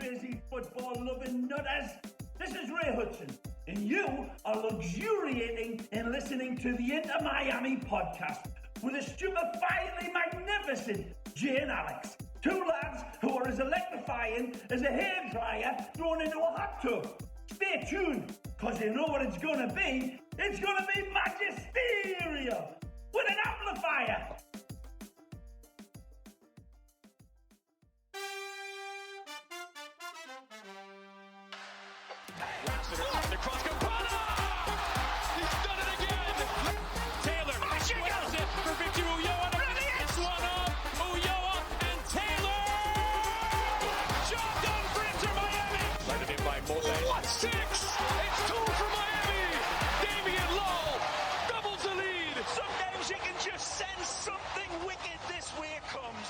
crazy football-loving nutters. This is Ray Hudson, and you are luxuriating in listening to the Inter Miami podcast with the stupefyingly magnificent Jay and Alex, two lads who are as electrifying as a hairdryer thrown into a hot tub. Stay tuned, because you know what it's going to be. It's going to be magisterial with an amplifier. The cross Campana! He's done it again! Taylor squares it for Victor Ulloa. It's one up. Ulloa and Taylor! Job done for Inter Miami! Led in by Moses. What? 6! It's 2 for Miami! Damian Lowell doubles the lead! Some days you can just sense something wicked this way it comes.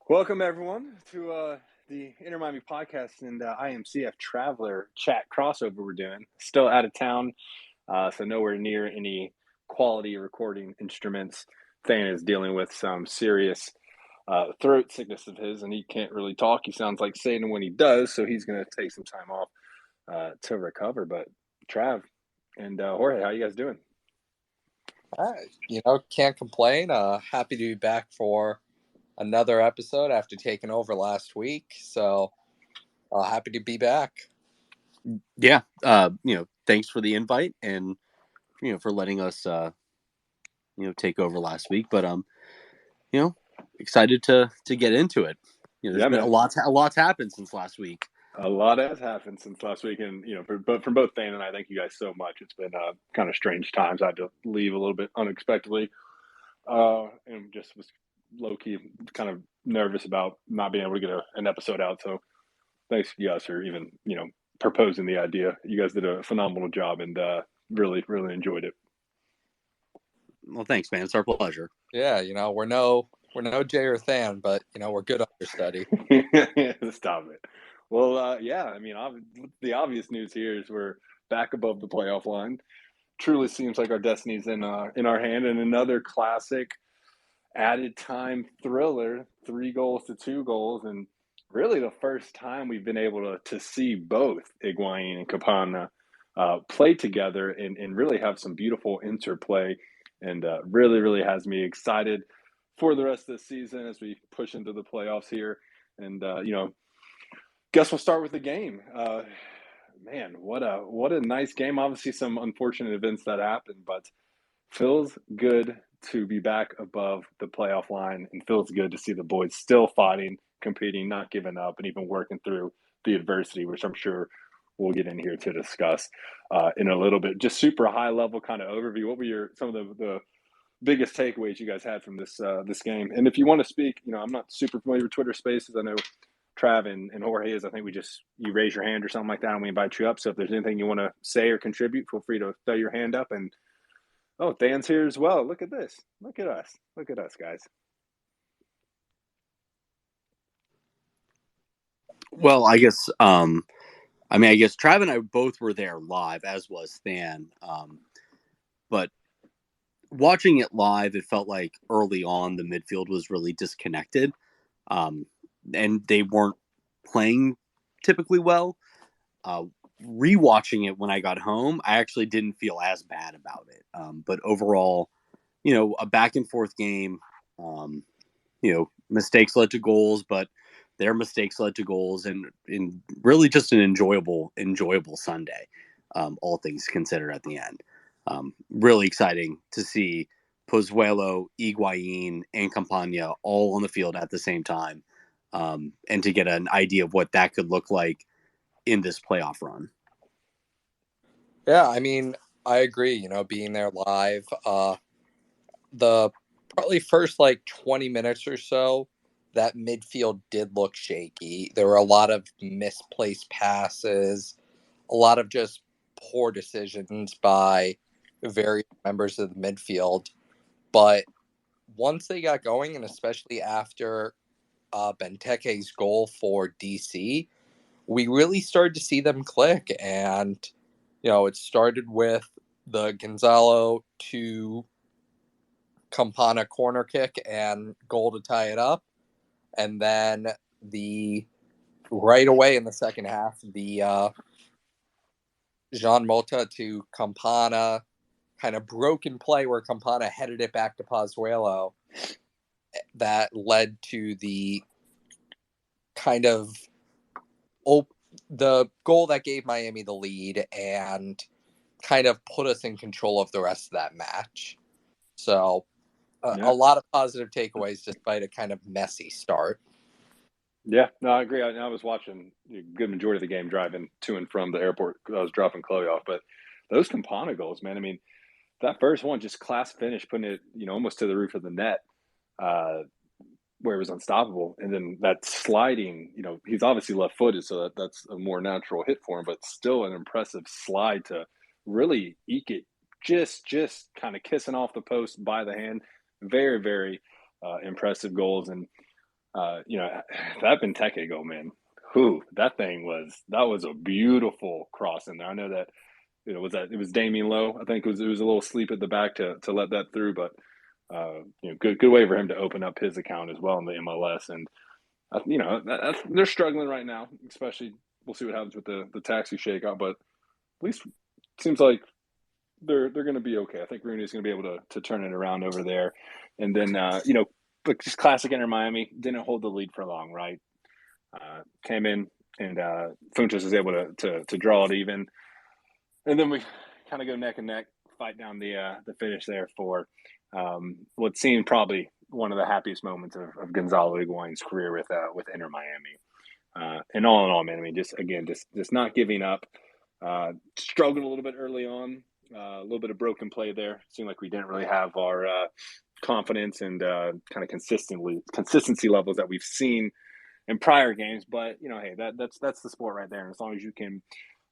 Welcome, everyone, to the Inter Miami podcast and IMCF Traveler chat crossover we're doing. Still out of town, so nowhere near any quality recording instruments. Than is dealing with some serious throat sickness of his, and he can't really talk. He sounds like Satan when he does, so he's going to take some time off to recover. But Trav and Jorge, how you guys doing? Can't complain. Happy to be back for another episode after taking over last week. So happy to be back. Yeah. Thanks for the invite and, for letting us, take over last week, but, excited to get into it. There's been a lot's happened since last week. A lot has happened since last week, and from both Dan and I, thank you guys so much. It's been kind of strange times. I had to leave a little bit unexpectedly, and just was low-key kind of nervous about not being able to get an episode out. So thanks to you guys for even proposing the idea. You guys did a phenomenal job, and really enjoyed it. Well, thanks, man. It's our pleasure. Yeah, we're no Jay or Than, but we're good understudy. Stop it. Well, the obvious news here is we're back above the playoff line. Truly seems like our destiny's in our hand, and another classic added time thriller, 3 goals to 2 goals, and really the first time we've been able to see both Higuain and Campana play together and really have some beautiful interplay, and really has me excited for the rest of the season as we push into the playoffs here. And guess we'll start with the game. Man, what a nice game. Obviously some unfortunate events that happened, but feels good to be back above the playoff line, and feels good to see the boys still fighting, competing, not giving up, and even working through the adversity, which I'm sure we'll get in here to discuss in a little bit. Just super high level kind of overview. What were some of the biggest takeaways you guys had from this game? And if you want to speak, I'm not super familiar with Twitter Spaces. I know Trav and Jorge is. I think you raise your hand or something like that, and we invite you up. So if there's anything you want to say or contribute, feel free to throw your hand up. And Dan's here as well. Look at this. Look at us. Look at us, guys. Well, I guess Trav and I both were there live, as was Than. But watching it live, it felt like early on the midfield was really disconnected. And they weren't playing typically well. Rewatching it when I got home, I actually didn't feel as bad about it. But overall, a back and forth game, mistakes led to goals, but their mistakes led to goals, and really just an enjoyable Sunday, all things considered at the end. Really exciting to see Pozuelo, Higuain, and Campana all on the field at the same time, and to get an idea of what that could look like in this playoff run. Yeah, I agree. Being there live, the probably first 20 minutes or so, that midfield did look shaky. There were a lot of misplaced passes, a lot of just poor decisions by various members of the midfield. But once they got going, and especially after Benteke's goal for DC, we really started to see them click. And, it started with the Gonzalo to Campana corner kick and goal to tie it up. And then the right away in the second half, the Jean Mota to Campana kind of broken play where Campana headed it back to Pozuelo that led to the kind of the goal that gave Miami the lead and kind of put us in control of the rest of that match. So a lot of positive takeaways despite a kind of messy start. Yeah, no, I agree. I was watching a good majority of the game driving to and from the airport. I was dropping Chloe off, but those Campana goals, man. I mean, that first one, just class finish, putting it, almost to the roof of the net, where it was unstoppable. And then that sliding, he's obviously left-footed, so that's a more natural hit for him, but still an impressive slide to really eke it, just kind of kissing off the post by the hand. Very, very impressive goals. And that Benteke goal, man. That was a beautiful cross in there. I know that it was Damien Lowe. I think it was a little sleep at the back to let that through, but good way for him to open up his account as well in the MLS. And they're struggling right now, especially we'll see what happens with the taxi shakeout, but at least it seems like they're going to be okay. I think Rooney's going to be able to turn it around over there, and then but just classic Inter Miami, didn't hold the lead for long, right? Came in and Funchess was able to draw it even, and then we kind of go neck and neck, fight down the finish there for what seemed probably one of the happiest moments of Gonzalo Higuain's career with Inter Miami. And all in all, man, I mean, just not giving up. Struggled a little bit early on, a little bit of broken play there. Seemed like we didn't really have our confidence and kind of consistency levels that we've seen in prior games. But hey, that's the sport right there. And as long as you can,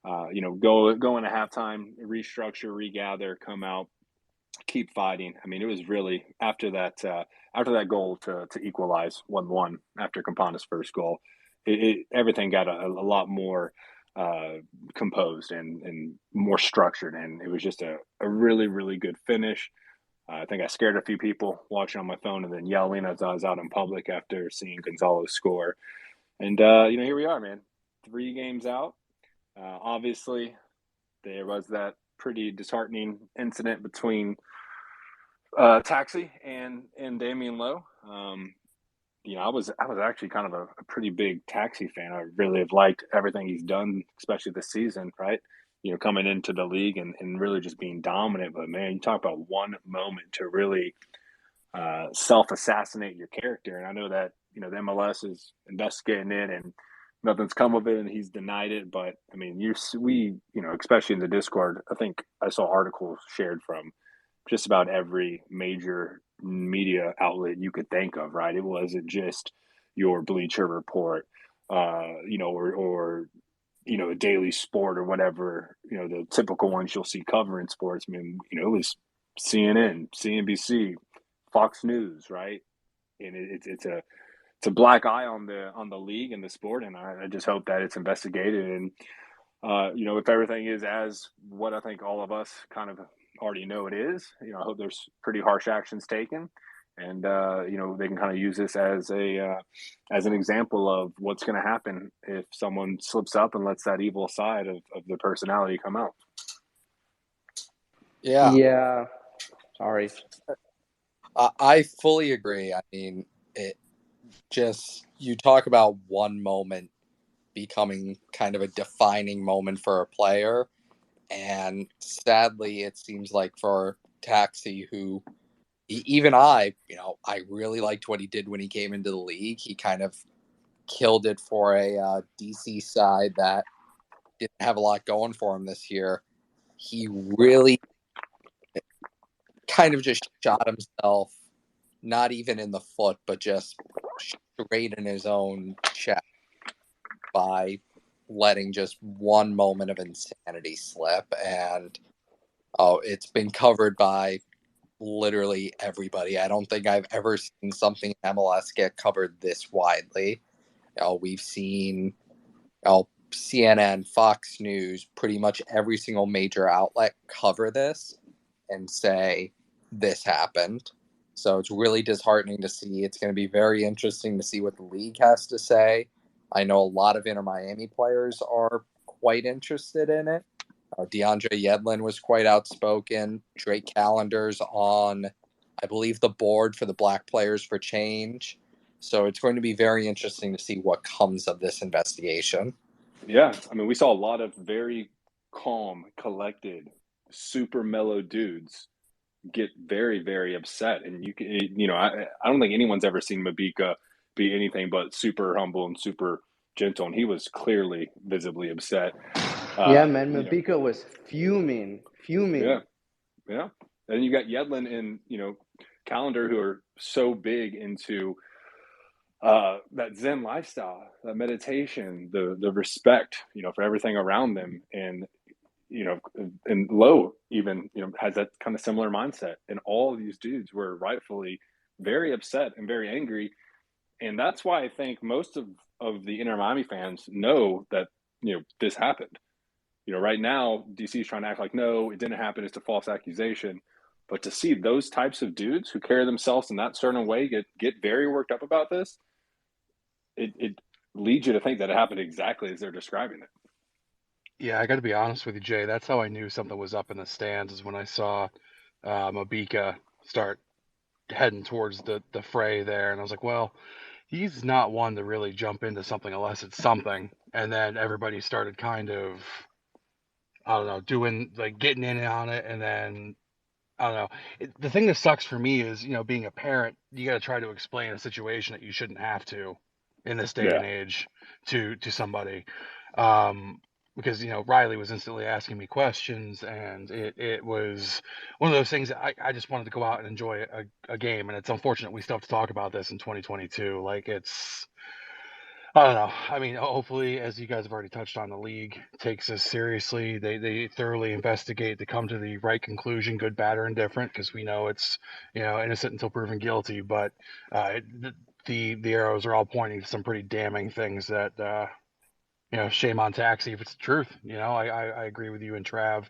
go into halftime, restructure, regather, come out, keep fighting. I mean, it was really after that goal to equalize 1-1 after Campana's first goal, everything got a lot more composed and more structured, and it was just a really, really good finish. I think I scared a few people watching on my phone and then yelling as I was out in public after seeing Gonzalo score. And here we are, man. 3 games out. Obviously, there was that pretty disheartening incident between Taxi and Damien Lowe. I was actually kind of a pretty big Taxi fan. I really have liked everything he's done, especially this season, right? Coming into the league and really just being dominant. But man, you talk about one moment to really self-assassinate your character. And I know that, the MLS is investigating it and nothing's come of it and he's denied it. But I mean, especially in the Discord, I think I saw articles shared from just about every major media outlet you could think of, right? It wasn't just your Bleacher Report, or a Daily Sport or whatever, the typical ones you'll see covering sports. I mean, it was CNN, CNBC, Fox News, right? And it's a black eye on the league and the sport, and I just hope that it's investigated. And if everything is as what I think all of us kind of already know it is, I hope there's pretty harsh actions taken, and they can kind of use this as an example of what's going to happen if someone slips up and lets that evil side of the personality come out. Yeah. Sorry. I fully agree. I mean, you talk about one moment becoming kind of a defining moment for a player. And sadly, it seems like for Taxi, who even I really liked what he did when he came into the league. He kind of killed it for a DC side that didn't have a lot going for him this year. He really kind of just shot himself, not even in the foot, but just straight in his own chest by letting just one moment of insanity slip. And it's been covered by literally everybody. I don't think I've ever seen something in MLS get covered this widely. We've seen CNN, Fox News, pretty much every single major outlet cover this and say this happened. So it's really disheartening to see. It's going to be very interesting to see what the league has to say. I know a lot of Inter Miami players are quite interested in it. DeAndre Yedlin was quite outspoken. Drake Callender's on, I believe, the board for the Black Players for Change. So it's going to be very interesting to see what comes of this investigation. Yeah, I mean, we saw a lot of very calm, collected, super mellow dudes get very, very upset, and I don't think anyone's ever seen Mabika be anything but super humble and super gentle, and he was clearly visibly upset. Yeah, man, Mabika was fuming. Yeah, yeah. And you got Yedlin and Calendar, who are so big into that Zen lifestyle, that meditation, the respect, for everything around them, and and Lowe even has that kind of similar mindset, and all of these dudes were rightfully very upset and very angry, and that's why I think most of the Inter Miami fans know that this happened. Right now DC is trying to act like no, it didn't happen, it's a false accusation, but to see those types of dudes who carry themselves in that certain way get very worked up about this, it leads you to think that it happened exactly as they're describing it. Yeah, I got to be honest with you, Jay. That's how I knew something was up in the stands, is when I saw Mabika start heading towards the fray there. And I was like, well, he's not one to really jump into something unless it's something. And then everybody started kind of, I don't know, getting in on it. And then, I don't know. The thing that sucks for me is, being a parent, you got to try to explain a situation that you shouldn't have to in this day and Yeah. age to somebody. Because Riley was instantly asking me questions, and it was one of those things that I just wanted to go out and enjoy a game, and it's unfortunate we still have to talk about this in 2022. Like, I don't know. I mean, hopefully, as you guys have already touched on, the league takes this seriously. They thoroughly investigate to come to the right conclusion, good, bad, or indifferent, because we know it's innocent until proven guilty. But the arrows are all pointing to some pretty damning things that. Shame on Taxi if it's the truth. I agree with you and Trav.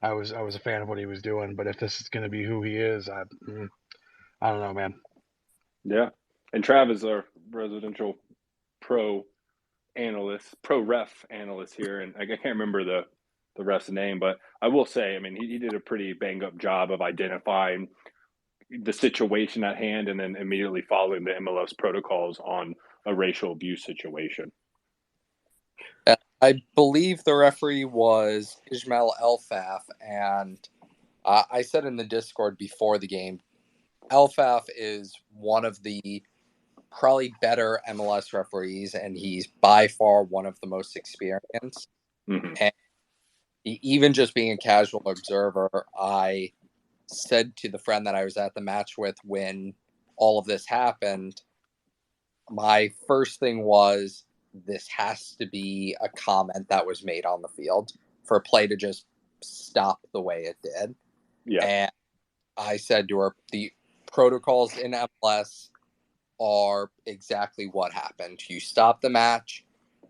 I was a fan of what he was doing, but if this is going to be who he is, I don't know, man. Yeah, and Trav is our residential pro ref analyst here, and I can't remember the ref's name, but I will say, I mean, he did a pretty bang up job of identifying the situation at hand and then immediately following the MLS protocols on a racial abuse situation. I believe the referee was Ismail Elfaf, and I said in the Discord before the game, Elfaf is one of the probably better MLS referees, and he's by far one of the most experienced. Mm-hmm. And even just being a casual observer, I said to the friend that I was at the match with when all of this happened, my first thing was, this has to be a comment that was made on the field for play to just stop the way it did. Yeah. And I said to her, the protocols in MLS are exactly what happened. You stop the match,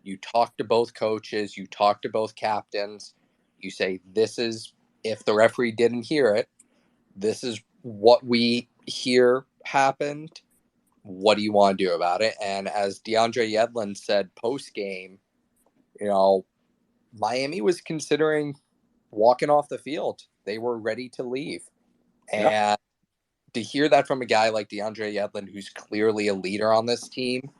you talk to both coaches, you talk to both captains, you say, this is, if the referee didn't hear it, this is what we hear happened. What do you want to do about it? And as DeAndre Yedlin said post-game, Miami was considering walking off the field. They were ready to leave. Yeah. And to hear that from a guy like DeAndre Yedlin, who's clearly a leader on this team,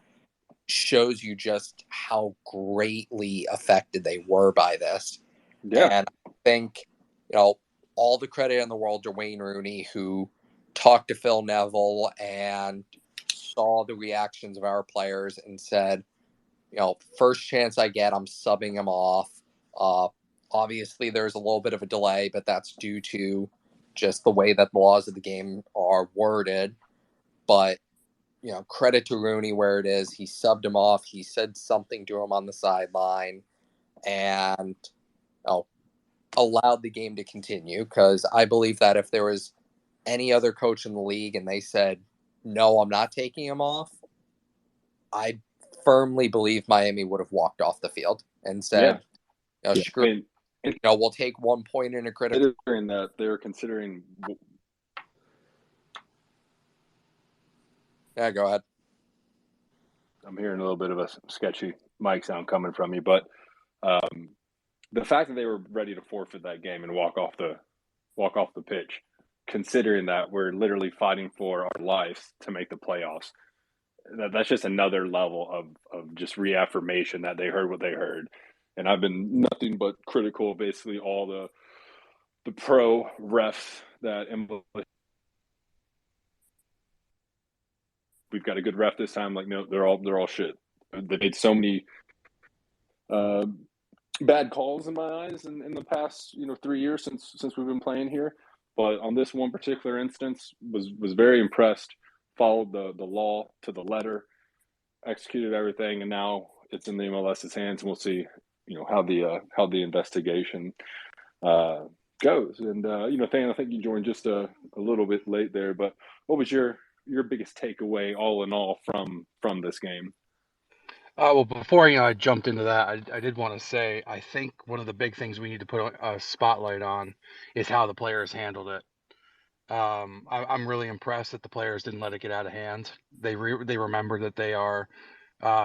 shows you just how greatly affected they were by this. Yeah. And I think, all the credit in the world to Wayne Rooney, who talked to Phil Neville and saw the reactions of our players and said, first chance I get, I'm subbing him off. Obviously, there's a little bit of a delay, but that's due to just the way that the laws of the game are worded. But, credit to Rooney where it is. He subbed him off. He said something to him on the sideline and allowed the game to continue, because I believe that if there was any other coach in the league and they said, no, I'm not taking him off, I firmly believe Miami would have walked off the field and said, screw it. We'll take 1 point in a critical. That they're considering. Yeah, go ahead. I'm hearing a little bit of a sketchy mic sound coming from me, but the fact that they were ready to forfeit that game and walk off the pitch, considering that we're literally fighting for our lives to make the playoffs, that's just another level of just reaffirmation that they heard what they heard. And I've been nothing but critical of basically all the pro refs that we've got a good ref this time. Like, no, they're all shit. They made so many bad calls in my eyes in the past 3 years since we've been playing here. But on this one particular instance, was very impressed. Followed the law to the letter, executed everything, and now it's in the MLS's hands, and we'll see how the investigation goes. And Than, I think you joined just a little bit late there, but what was your biggest takeaway, all in all, from this game? Well, before I jumped into that, I did want to say I think one of the big things we need to put a spotlight on is how the players handled it. I'm really impressed that the players didn't let it get out of hand. They remember that they are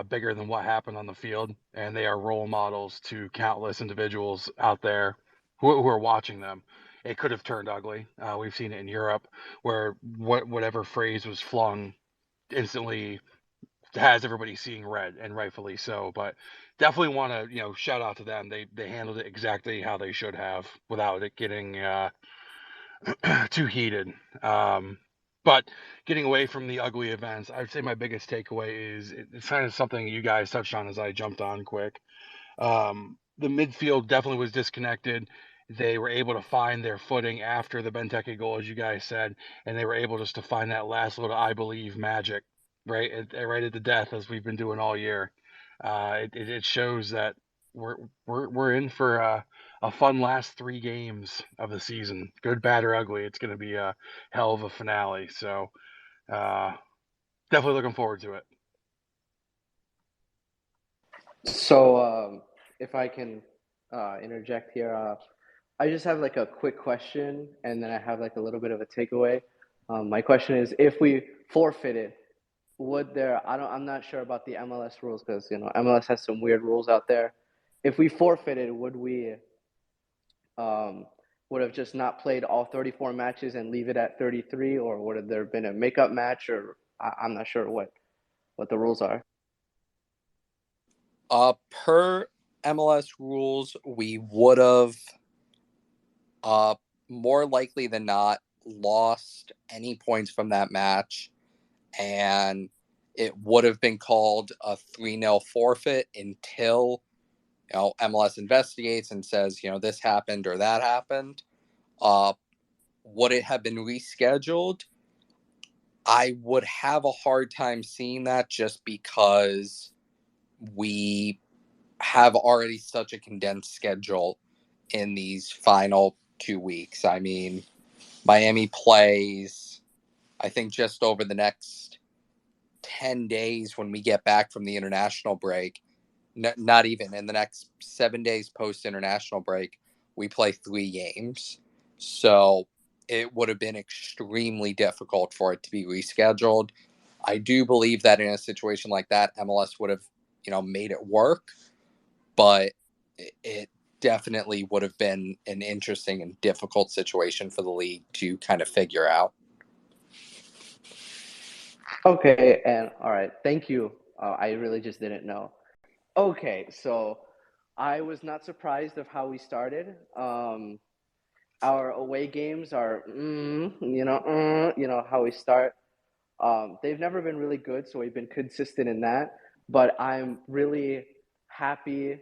bigger than what happened on the field, and they are role models to countless individuals out there who are watching them. It could have turned ugly. We've seen it in Europe, where whatever phrase was flung instantly has everybody seeing red, and rightfully so. But definitely want to shout out to them. They handled it exactly how they should have without it getting too heated. But getting away from the ugly events, I'd say my biggest takeaway is it's kind of something you guys touched on as I jumped on quick. The midfield definitely was disconnected. They were able to find their footing after the Benteke goal, as you guys said, and they were able just to find that last little "I believe" magic, right at the death, as we've been doing all year. It shows that we're in for a fun last 3 games of the season, good, bad, or ugly. It's going to be a hell of a finale. So definitely looking forward to it. So if I can interject here, I just have like a quick question, and then I have like a little bit of a takeaway. My question is, if we forfeited, would there? I'm not sure about the MLS rules, because MLS has some weird rules out there. If we forfeited, would we would have just not played all 34 matches and leave it at 33, or would have there been a makeup match, or I'm not sure what the rules are. Per MLS rules, we would have more likely than not lost any points from that match, and it would have been called a 3-0 forfeit until MLS investigates and says this happened or that happened. Would it have been rescheduled? I would have a hard time seeing that, just because we have already such a condensed schedule in these final 2 weeks. I mean, Miami plays, I think, just over the next 10 days when we get back from the international break. Not even in the next 7 days post international break, we play 3 games. So it would have been extremely difficult for it to be rescheduled. I do believe that in a situation like that, MLS would have, made it work, but it definitely would have been an interesting and difficult situation for the league to kind of figure out. Okay, and all right, thank you. I really just didn't know. Okay, so I was not surprised of how we started. Our away games are, how we start. They've never been really good, so we've been consistent in that. But I'm really happy.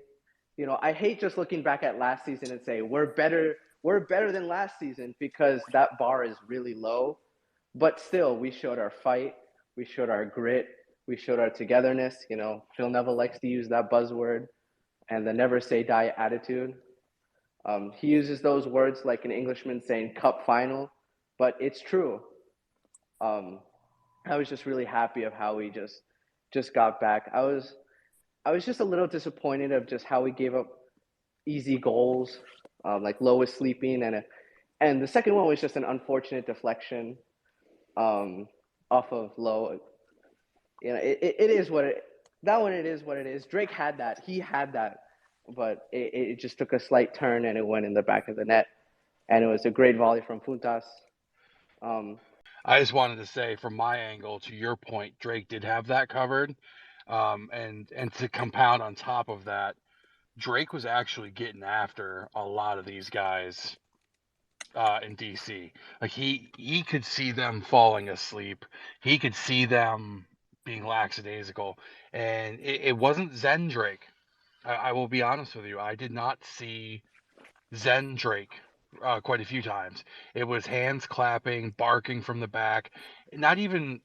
I hate just looking back at last season and say we're better than last season, because that bar is really low. But still, we showed our fight, we showed our grit, we showed our togetherness. Phil Neville likes to use that buzzword, and the never say die attitude. He uses those words like an Englishman saying cup final, but it's true. I was just really happy of how we just got back. I was just a little disappointed of just how we gave up easy goals, like Lowe was sleeping, and the second one was just an unfortunate deflection off of Lowe. It is what that one, it is what it is. Drake had that. He had that. But it just took a slight turn and it went in the back of the net. And it was a great volley from Puntas. I just wanted to say, from my angle, to your point, Drake did have that covered. And to compound on top of that, Drake was actually getting after a lot of these guys in DC. Like he could see them falling asleep. He could see them being lackadaisical. And it wasn't Zen Drake. I will be honest with you. I did not see Zen Drake quite a few times. It was hands clapping, barking from the back, not even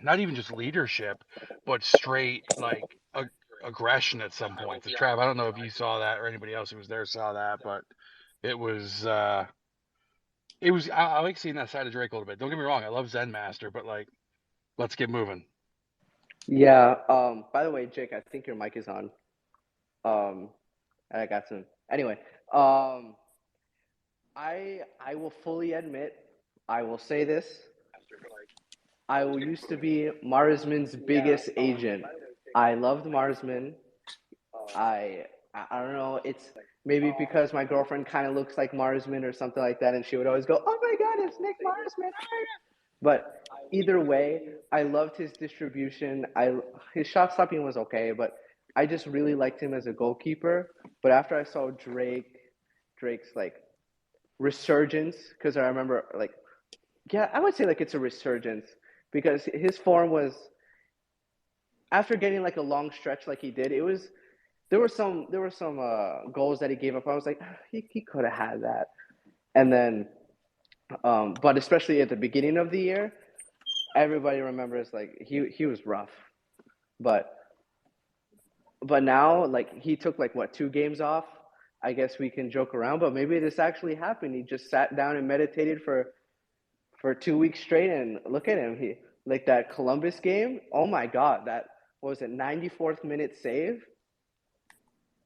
not even just leadership, but straight like aggression at some points. Trav, I don't know if you saw that or anybody else who was there saw that, but it was I like seeing that side of Drake a little bit. Don't get me wrong, I love Zen Master, but like, let's get moving. Yeah. By the way, Jake, I think your mic is on. I got some. Anyway, I will fully admit, I will say this. I used to be Marsman's biggest agent. I loved Marsman. I don't know. It's maybe because my girlfriend kind of looks like Marsman or something like that, and she would always go, "Oh my God, it's Nick Marsman!" But either way, I loved his distribution. His shot stopping was okay, but I just really liked him as a goalkeeper. But after I saw Drake's like resurgence, because I remember like, yeah, I would say like it's a resurgence because his form was after getting like a long stretch like he did. There were some goals that he gave up. I was like, he could have had that, and then. But especially at the beginning of the year, everybody remembers like he was rough, but now like he took like what 2 games off. I guess we can joke around, but maybe this actually happened. He just sat down and meditated for 2 weeks straight, and look at him. He like that Columbus game. Oh my God, that what was it 94th minute save.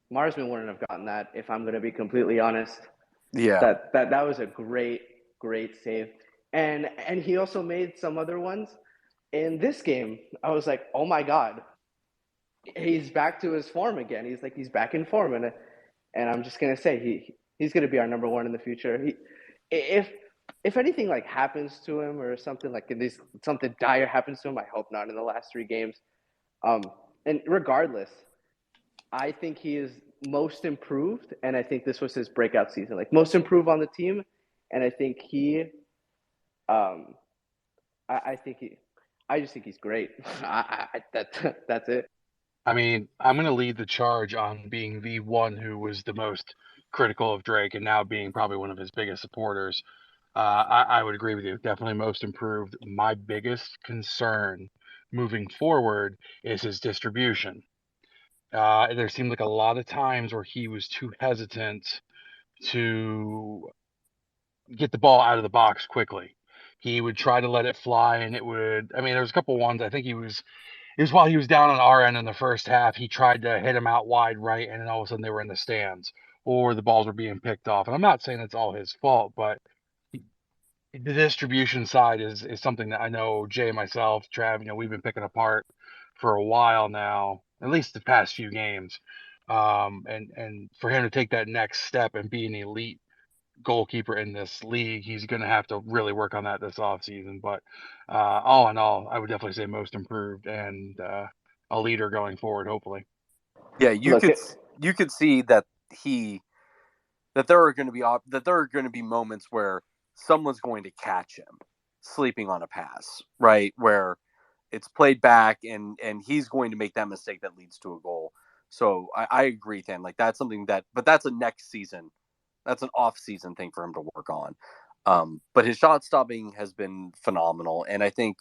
Marsman wouldn't have gotten that if I'm going to be completely honest. Yeah. That was a great save. And he also made some other ones in this game. I was like, oh my God, he's back to his form again. He's back in form, and I'm just gonna say he's gonna be our number one in the future. If anything like happens to him or something like something dire happens to him, I hope not in the last 3 games. And regardless, I think he is most improved, and I think this was his breakout season, like most improved on the team. And I think I just think he's great. That's it. I mean, I'm going to lead the charge on being the one who was the most critical of Drake and now being probably one of his biggest supporters. I would agree with you. Definitely most improved. My biggest concern moving forward is his distribution. There seemed like a lot of times where he was too hesitant to get the ball out of the box quickly. He would try to let it fly, and there was a couple ones. I think it was while he was down on our end in the first half. He tried to hit him out wide right, and then all of a sudden they were in the stands, or the balls were being picked off. And I'm not saying it's all his fault, but the distribution side is something that I know Jay, myself, Trav, we've been picking apart for a while now, at least the past few games. And for him to take that next step and be an elite goalkeeper in this league, he's going to have to really work on that this offseason. But all in all, I would definitely say most improved and a leader going forward, hopefully. Yeah, you could see that there are going to be moments where someone's going to catch him sleeping on a pass, right? Where it's played back and he's going to make that mistake that leads to a goal. So I agree, Tan. Like that's something but that's a next season. That's an off-season thing for him to work on. But his shot stopping has been phenomenal. And I think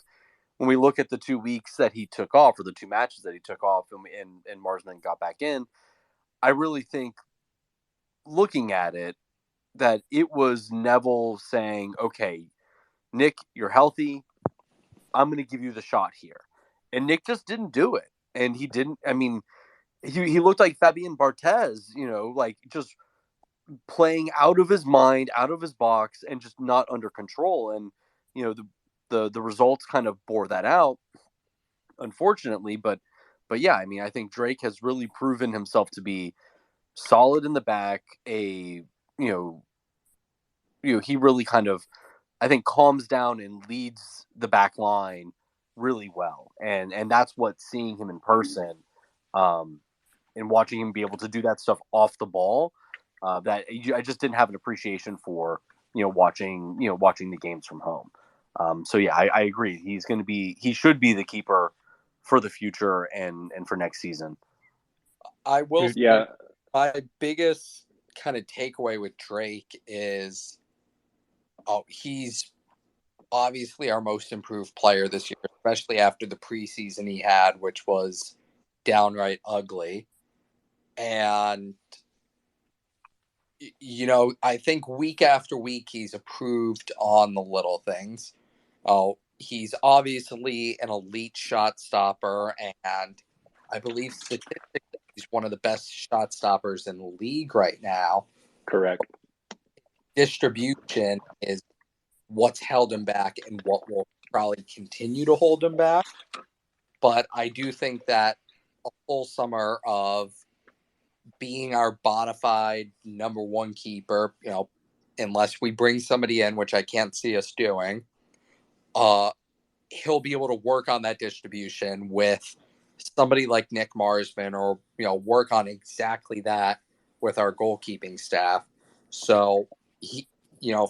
when we look at the 2 weeks that he took off, or the 2 matches that he took off and Marsman got back in, I really think looking at it, that it was Neville saying, okay, Nick, you're healthy. I'm going to give you the shot here. And Nick just didn't do it. And he didn't, he looked like Fabien Barthez, like just playing out of his mind, out of his box, and just not under control. And, the results kind of bore that out, unfortunately. But yeah, I mean, I think Drake has really proven himself to be solid in the back. He really kind of, I think, calms down and leads the back line really well, and that's what seeing him in person, and watching him be able to do that stuff off the ball, that I just didn't have an appreciation for, watching the games from home. So yeah, I agree. He should be the keeper for the future and for next season. I will say Yeah, my biggest kind of takeaway with Drake is, he's obviously our most improved player this year, especially after the preseason he had, which was downright ugly. And, I think week after week he's improved on the little things. He's obviously an elite shot stopper, and I believe statistically he's one of the best shot stoppers in the league right now. correct. Distribution is what's held him back and what will probably continue to hold him back. But I do think that a full summer of being our bona fide number one keeper, unless we bring somebody in, which I can't see us doing, he'll be able to work on that distribution with somebody like Nick Marsman, or work on exactly that with our goalkeeping staff. So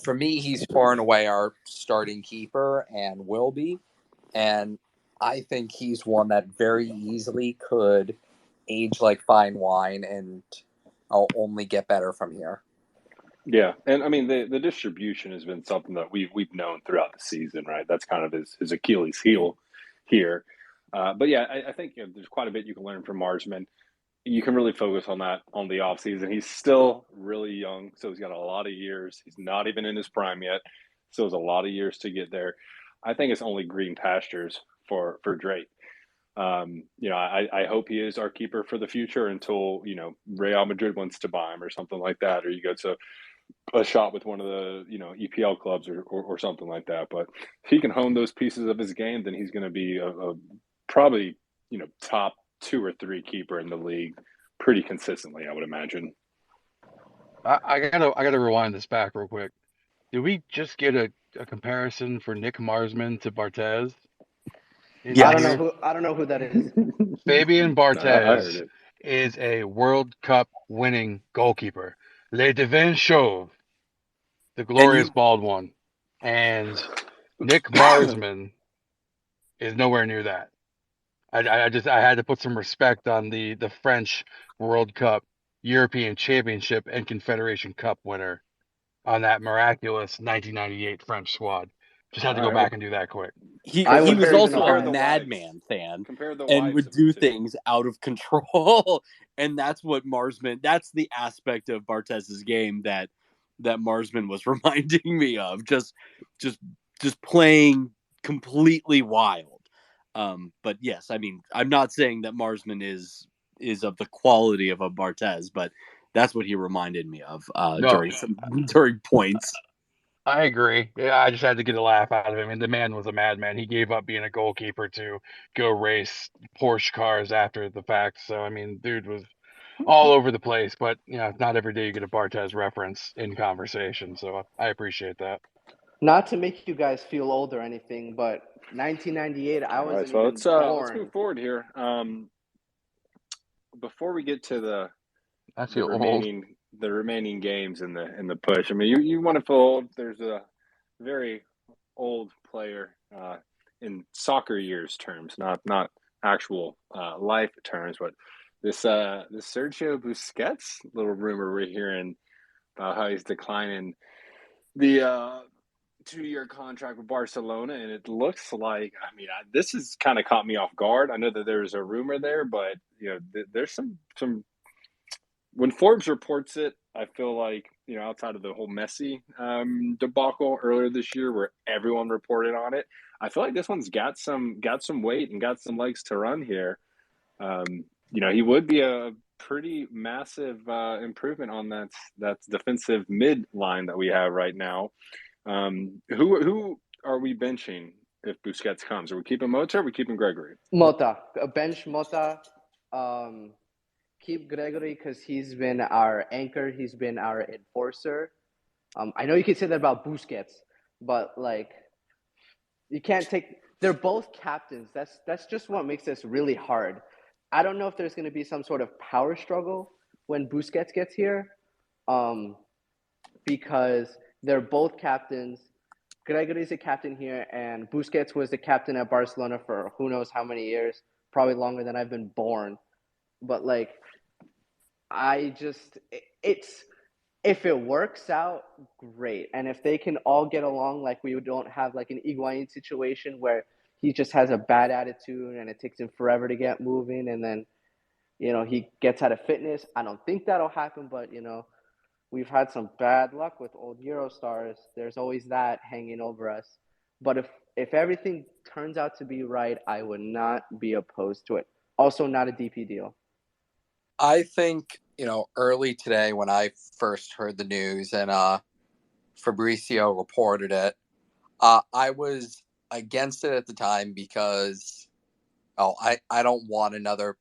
for me, he's far and away our starting keeper and will be. And I think he's one that very easily could age like fine wine, and I'll only get better from here. Yeah, and I mean the distribution has been something that we've known throughout the season, right? That's kind of his Achilles heel here. But yeah, I think there's quite a bit you can learn from Marsman. You can really focus on that on the off season. He's still really young, so he's got a lot of years. He's not even in his prime yet, so there's a lot of years to get there. I think it's only green pastures for Drake. I hope he is our keeper for the future until Real Madrid wants to buy him or something like that, or you go to a shot with one of the EPL clubs or something like that. But if he can hone those pieces of his game, then he's going to be a probably top 2 or 3 keeper in the league pretty consistently, I would imagine. I gotta rewind this back real quick. Did we just get a comparison for Nick Marsman to Barthez? Yeah. I don't know who that is. Fabian I heard Barthez it. is a World Cup winning goalkeeper. Le Devin Chauve, the glorious bald one. And Nick Marsman is nowhere near that. I had to put some respect on the French World Cup, European Championship, and Confederation Cup winner on that miraculous 1998 French squad. Just had to go All right. back and do that quick. He I he would was very also compare a the madman fan Compare the and wives would of the do two. things out of control. And that's what Marsman, that's the aspect of Bartez's game that Marsman was reminding me of. Just playing completely wild. But yes, I mean, I'm not saying that Marsman is of the quality of a Barthez, but that's what he reminded me of during points. I agree. Yeah, I just had to get a laugh out of him. And the man was a madman. He gave up being a goalkeeper to go race Porsche cars after the fact. So, I mean, dude was all over the place. But, not every day you get a Barthez reference in conversation. So I appreciate that. Not to make you guys feel old or anything, but 1998, I All right, wasn't so even let's born. move forward here. Before we get to the I the feel old. remaining games in the push. I mean, you want to feel old. There's a very old player in soccer years terms, not actual life terms, but this Sergio Busquets little rumor we're hearing about how he's declining the 2-year contract with Barcelona, and it looks like, I mean, this has kind of caught me off guard. I know that there's a rumor there, but there's some when Forbes reports it, I feel like, outside of the whole Messi debacle earlier this year where everyone reported on it, I feel like this one's got some weight and got some legs to run here. He would be a pretty massive improvement on that defensive mid line that we have right now. Who are we benching if Busquets comes? Are we keeping Mota or are we keeping Gregory? Mota, bench Mota. Keep Gregory because he's been our anchor. He's been our enforcer. I know you can say that about Busquets, but like you can't take. They're both captains. That's just what makes this really hard. I don't know if there's going to be some sort of power struggle when Busquets gets here, because they're both captains. Gregory's a captain here, and Busquets was the captain at Barcelona for who knows how many years, probably longer than I've been born. But like, it's if it works out, great. And if they can all get along, like we don't have like an Higuain situation where he just has a bad attitude and it takes him forever to get moving, and then he gets out of fitness. I don't think that'll happen, but we've had some bad luck with old Eurostars. There's always that hanging over us. But if everything turns out to be right, I would not be opposed to it. Also, not a DP deal. I think, early today when I first heard the news and Fabrizio reported it, I was against it at the time because I don't want another,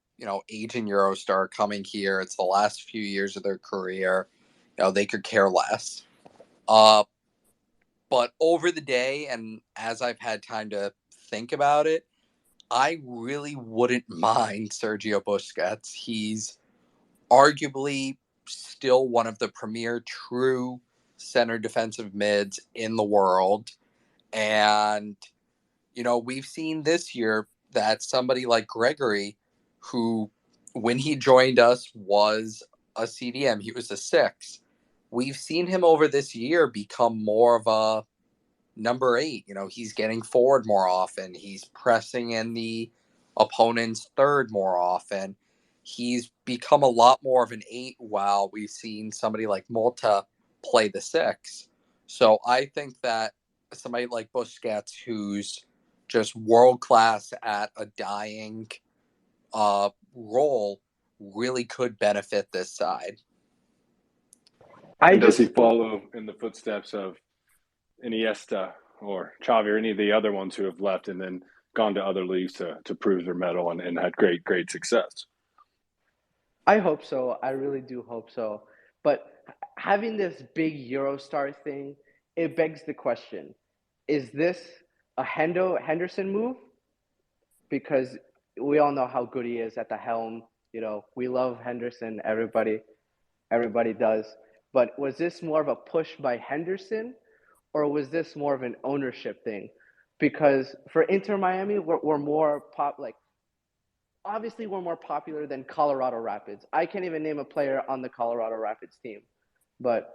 aging Eurostar coming here. It's the last few years of their career. They could care less. But over the day and as I've had time to think about it, I really wouldn't mind Sergio Busquets. He's arguably still one of the premier true center defensive mids in the world. And, we've seen this year that somebody like Gregory, who when he joined us was a CDM, he was a 6. We've seen him over this year become more of a number 8. He's getting forward more often. He's pressing in the opponent's third more often. He's become a lot more of an 8 while we've seen somebody like Mota play the 6. So I think that somebody like Busquets, who's just world-class at a dying role, really could benefit this side. Does he follow in the footsteps of Iniesta or Xavi or any of the other ones who have left and then gone to other leagues to prove their mettle and had great success? I hope so. I really do hope so. But having this big Eurostar thing, it begs the question, is this a Henderson move? Because we all know how good he is at the helm. We love Henderson. Everybody does. But was this more of a push by Henderson, or was this more of an ownership thing? Because for Inter Miami, we're more obviously we're more popular than Colorado Rapids. I can't even name a player on the Colorado Rapids team. But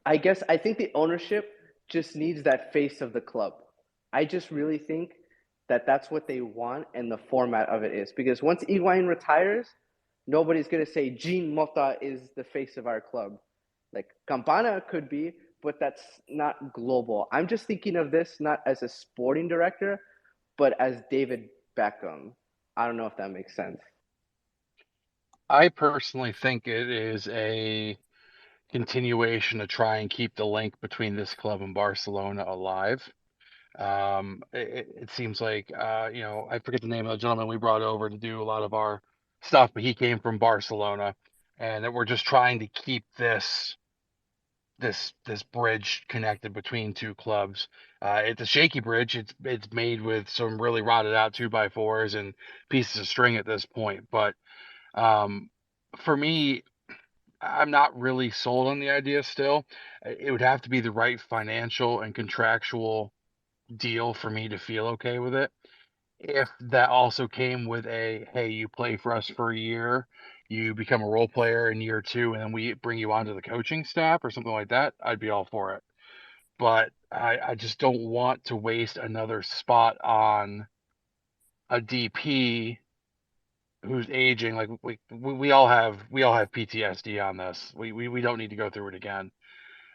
I think the ownership just needs that face of the club. I just really think that that's what they want and the format of it is. Because once Higuain retires, nobody's going to say Jean Mota is the face of our club. Like Campana could be, but that's not global. I'm just thinking of this not as a sporting director, but as David Beckham. I don't know if that makes sense. I personally think it is a continuation to try and keep the link between this club and Barcelona alive. It seems like, I forget the name of the gentleman we brought over to do a lot of our stuff, but he came from Barcelona, and that we're just trying to keep this bridge connected between two clubs. It's a shaky bridge. It's made with some really rotted out 2x4s and pieces of string at this point. But for me, I'm not really sold on the idea still. It would have to be the right financial and contractual deal for me to feel okay with it. If that also came with hey, you play for us for a year, you become a role player in year 2, and then we bring you onto the coaching staff or something like that, I'd be all for it. But I just don't want to waste another spot on a DP who's aging. Like we all have PTSD on this. We don't need to go through it again.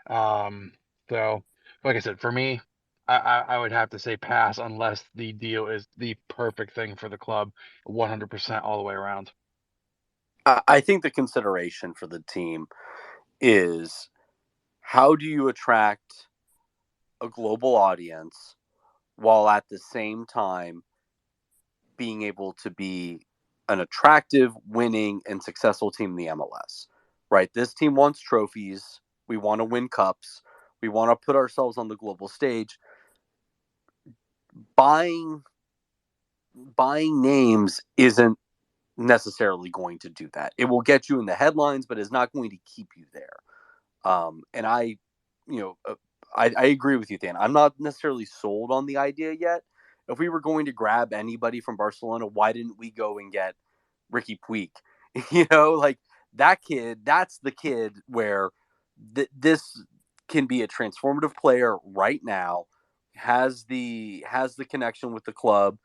So like I said, for me, I would have to say pass unless the deal is the perfect thing for the club, 100% all the way around. I think the consideration for the team is how do you attract a global audience while at the same time being able to be an attractive, winning, and successful team in the MLS, right? This team wants trophies. We want to win cups. We want to put ourselves on the global stage. Buying names isn't necessarily going to do that. It will get you in the headlines, but it's not going to keep you there. And I agree with you, Dan. I'm not necessarily sold on the idea yet. If we were going to grab anybody from Barcelona, why didn't we go and get Ricky Puig? Like that kid, that's the kid where this can be a transformative player right now, has the connection with the club,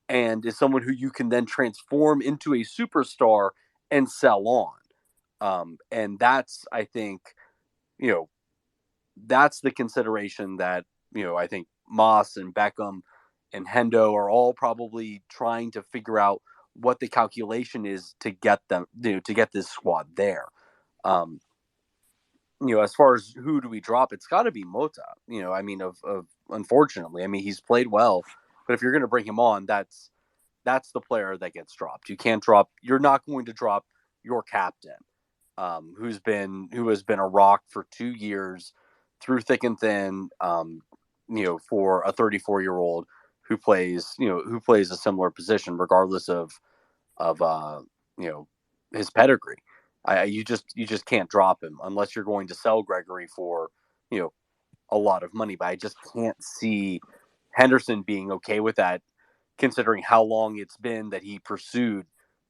and is someone who you can then transform into a superstar and sell on. And that's, I think, that's the consideration that, I think Moss and Beckham and Hendo are all probably trying to figure out what the calculation is to get them, to get this squad there. As far as who do we drop, it's got to be Mota. Unfortunately, he's played well, but if you're going to bring him on, that's the player that gets dropped. You're not going to drop your captain, who has been a rock for 2 years through thick and thin, for a 34-year-old who plays a similar position, regardless of his pedigree. You just can't drop him unless you're going to sell Gregory for, a lot of money. But I just can't see Henderson being okay with that, considering how long it's been that he pursued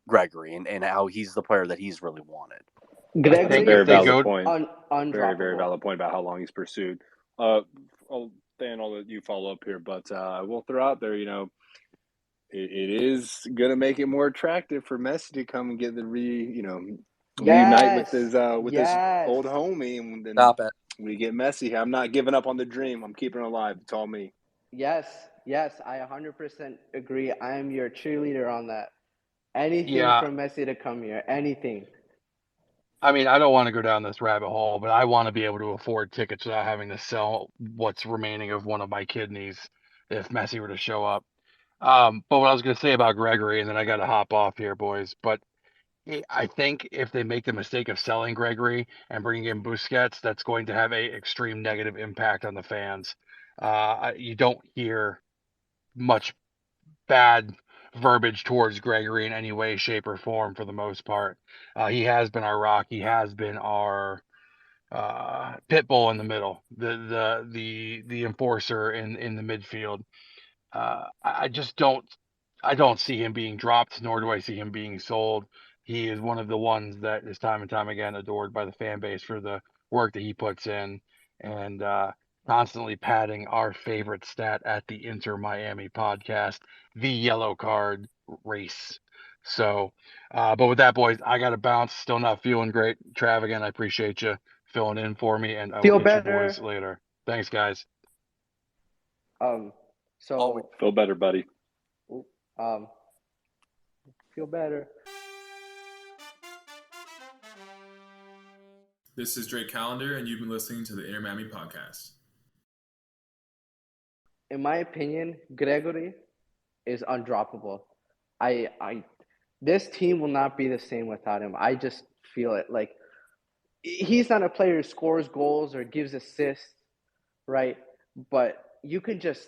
Gregory and how he's the player that he's really wanted. I think Very if they valid go, point. Undroppable. Very, very valid point about how long he's pursued. Dan, I'll let you follow up here, but we'll throw out there, it is going to make it more attractive for Messi to come and get reunite with his his old homie, and then Stop it. we get Messi. I'm not giving up on the dream. I'm keeping it alive. It's all me. Yes, I 100% agree. I am your cheerleader on that. Anything Yeah. for Messi to come here, anything. I don't want to go down this rabbit hole, but I want to be able to afford tickets without having to sell what's remaining of one of my kidneys if Messi were to show up. But what I was going to say about Gregory, and then I got to hop off here, boys. But I think if they make the mistake of selling Gregory and bringing in Busquets, that's going to have a extreme negative impact on the fans. You don't hear much bad verbiage towards Gregory in any way, shape, or form for the most part. He has been our rock. He has been our pit bull in the middle, the enforcer in the midfield. I just don't see him being dropped, nor do I see him being sold. He is one of the ones that is time and time again adored by the fan base for the work that he puts in, and constantly padding our favorite stat at the Inter Miami podcast, the yellow card race. So, but with that, boys, I got to bounce. Still not feeling great. Trav, again, I appreciate you filling in for me, and I will get you boys later. Thanks, guys. So feel better, buddy. Feel better. This is Drake Callender, and you've been listening to the Inter Miami podcast. In my opinion, Gregory is undroppable. This team will not be the same without him. I just feel it. Like, he's not a player who scores goals or gives assists, right? But you can just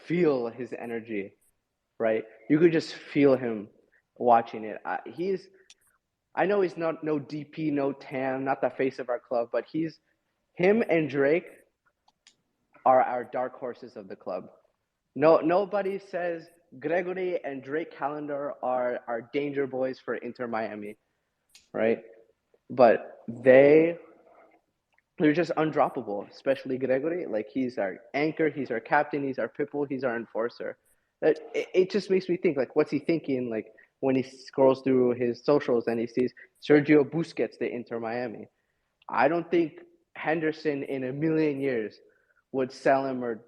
feel his energy, right? You could just feel him watching it. I know he's not no DP, no TAM, not the face of our club, but him and Drake are our dark horses of the club. Nobody says Gregory and Drake Callender are our danger boys for Inter Miami, right? But they're just undroppable, especially Gregory. Like, he's our anchor, he's our captain, he's our pitbull, he's our enforcer. It just makes me think, like, what's he thinking? Like, when he scrolls through his socials and he sees Sergio Busquets to Inter Miami. I don't think Henderson in a million years would sell him or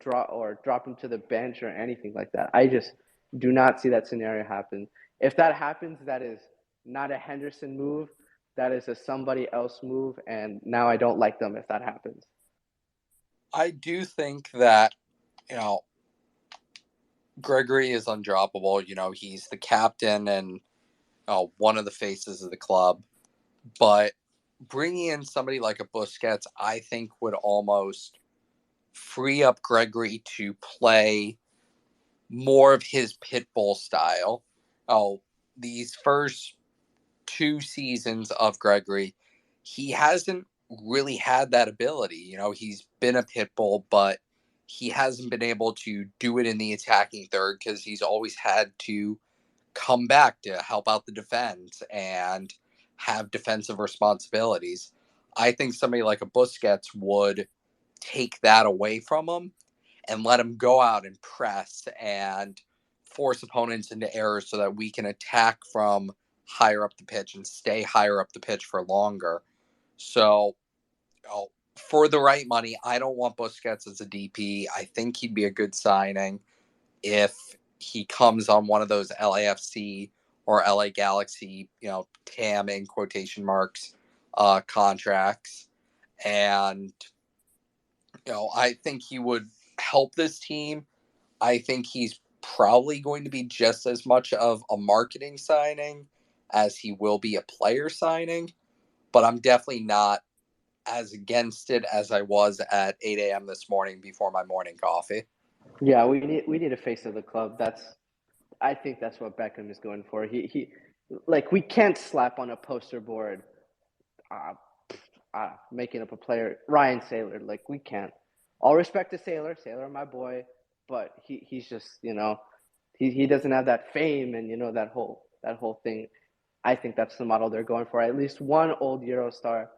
drop him to the bench or anything like that. I just do not see that scenario happen. If that happens, that is not a Henderson move. That is a somebody else move, and now I don't like them if that happens. I do think that, Gregory is undroppable. He's the captain and one of the faces of the club. But bringing in somebody like a Busquets, I think would almost free up Gregory to play more of his pit bull style. These first 2 seasons of Gregory, he hasn't really had that ability. He's been a pit bull, but he hasn't been able to do it in the attacking third because he's always had to come back to help out the defense and have defensive responsibilities. I think somebody like a Busquets would take that away from him and let him go out and press and force opponents into errors so that we can attack from higher up the pitch and stay higher up the pitch for longer. So, for the right money, I don't want Busquets as a DP. I think he'd be a good signing if he comes on one of those LAFC or LA Galaxy, TAM in quotation marks, contracts. And, I think he would help this team. I think he's probably going to be just as much of a marketing signing as he will be a player signing, but I'm definitely not as against it as I was at 8 a.m. this morning before my morning coffee. Yeah, we need a face of the club. I think that's what Beckham is going for. He like, we can't slap on a poster board, making up a player, Ryan Sailor. Like, we can't. All respect to Sailor, my boy, but he's just, he doesn't have that fame and that whole thing. I think that's the model they're going for. At least one old Euro star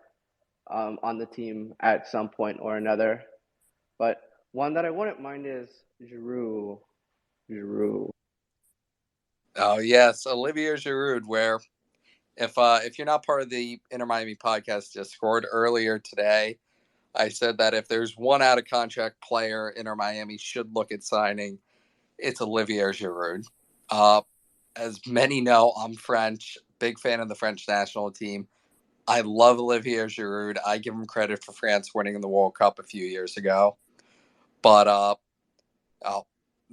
on the team at some point or another. But one that I wouldn't mind is Giroud. Oh yes, Olivier Giroud. Where if you're not part of the Inter Miami podcast Discord, earlier today, I said that if there's one out of contract player Inter Miami should look at signing, it's Olivier Giroud. As many know, I'm French, big fan of the French national team. I love Olivier Giroud. I give him credit for France winning the World Cup a few years ago. But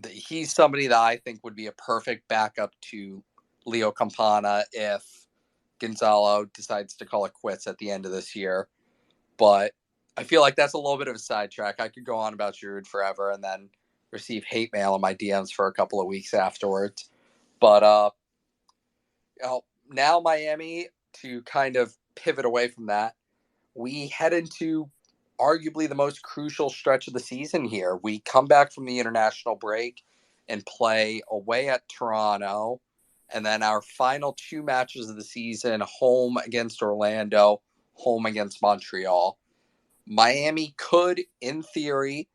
he's somebody that I think would be a perfect backup to Leo Campana if Gonzalo decides to call it quits at the end of this year. But I feel like that's a little bit of a sidetrack. I could go on about Giroud forever and then receive hate mail in my DMs for a couple of weeks afterwards. But now Miami, to kind of pivot away from that, we head into arguably the most crucial stretch of the season here. We come back from the international break and play away at Toronto, and then our final 2 matches of the season, home against Orlando, home against Montreal. Miami could, in theory,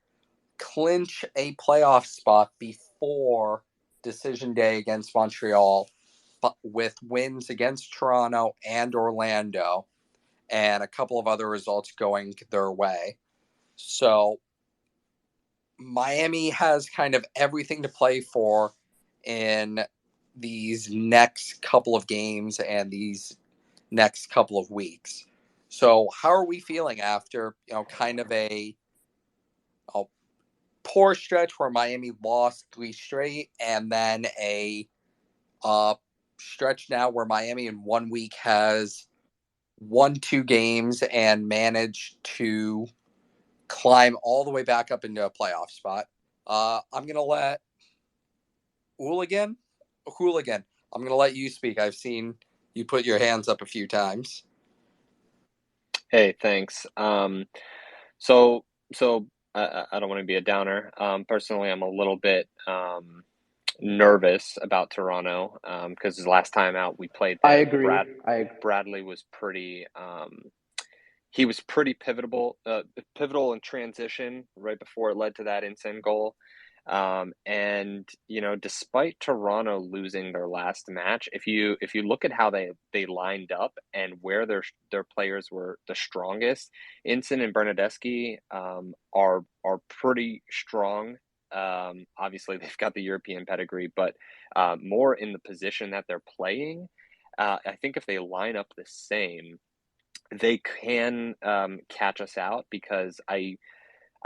clinch a playoff spot before decision day against Montreal, but with wins against Toronto and Orlando and a couple of other results going their way. So Miami has kind of everything to play for in these next couple of games and these next couple of weeks. So how are we feeling after, kind of a poor stretch where Miami lost 3 straight, and then a stretch now where Miami in 1 week has won 2 games and managed to climb all the way back up into a playoff spot? I'm going to let Hooligan, I'm going to let you speak. I've seen you put your hands up a few times. Hey, thanks. So I don't want to be a downer. Personally, I'm a little bit nervous about Toronto because the last time out we played them, I agree. Bradley was pretty. He was pretty pivotal in transition right before it led to that insane goal. And despite Toronto losing their last match, if you look at how they lined up and where their players were the strongest, Ensign and Bernadeschi are pretty strong. Obviously they've got the European pedigree, but more in the position that they're playing, I think if they line up the same, they can catch us out, because I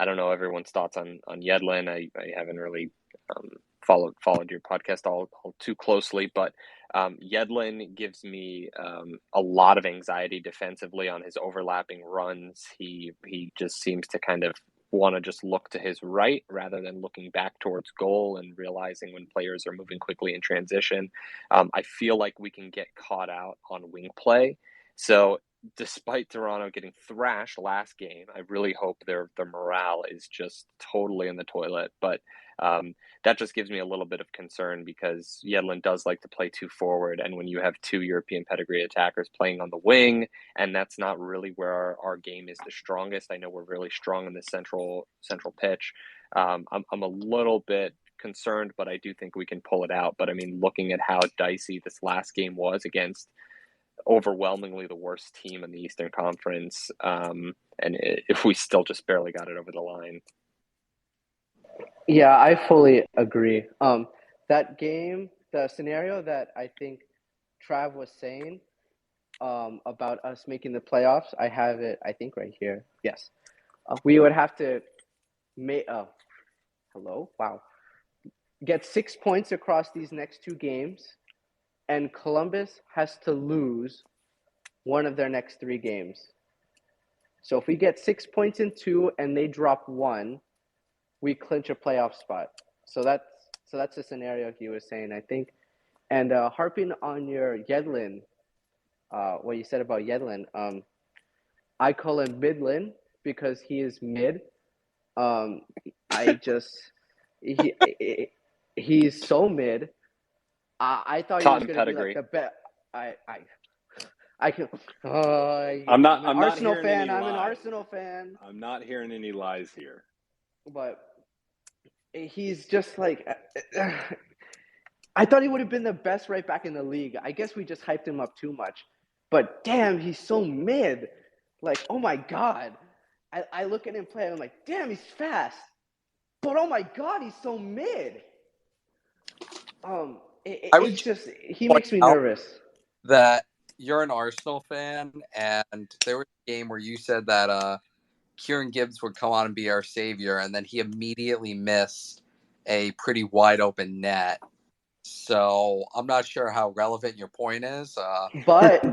don't know everyone's thoughts on Yedlin. I haven't really followed your podcast all too closely, but Yedlin gives me a lot of anxiety defensively on his overlapping runs. He just seems to kind of want to just look to his right rather than looking back towards goal and realizing when players are moving quickly in transition. I feel like we can get caught out on wing play. So despite Toronto getting thrashed last game, I really hope their morale is just totally in the toilet. But that just gives me a little bit of concern because Yedlin does like to play too forward. And when you have two European pedigree attackers playing on the wing, and that's not really where our game is the strongest. I know we're really strong in the central pitch. I'm a little bit concerned, but I do think we can pull it out. But I mean, looking at how dicey this last game was against overwhelmingly the worst team in the Eastern Conference, and if we still just barely got it over the line. Yeah, I fully agree. That game, the scenario that I think Trav was saying about us making the playoffs, I have it, I think, right here. Yes. We would have to get 6 points across these next two games, and Columbus has to lose one of their next three games. So if we get 6 points in two and they drop one, we clinch a playoff spot. So that's the scenario he was saying, I think. And harping on your Yedlin, what you said about Yedlin, I call him Midlin because he is mid. He's so mid. I thought he was going to be like the best. I'm not an Arsenal hearing fan. any I'm an lies. Arsenal fan. I'm not hearing any lies here. But he's just like, I thought he would have been the best right back in the league. I guess we just hyped him up too much. But damn, he's so mid. Like, oh my God. I look at him play and I'm like, damn, he's fast. But oh my God, he's so mid. It's just, he makes me nervous. That you're an Arsenal fan, and there was a game where you said that Kieran Gibbs would come on and be our savior, and then he immediately missed a pretty wide open net. So I'm not sure how relevant your point is. But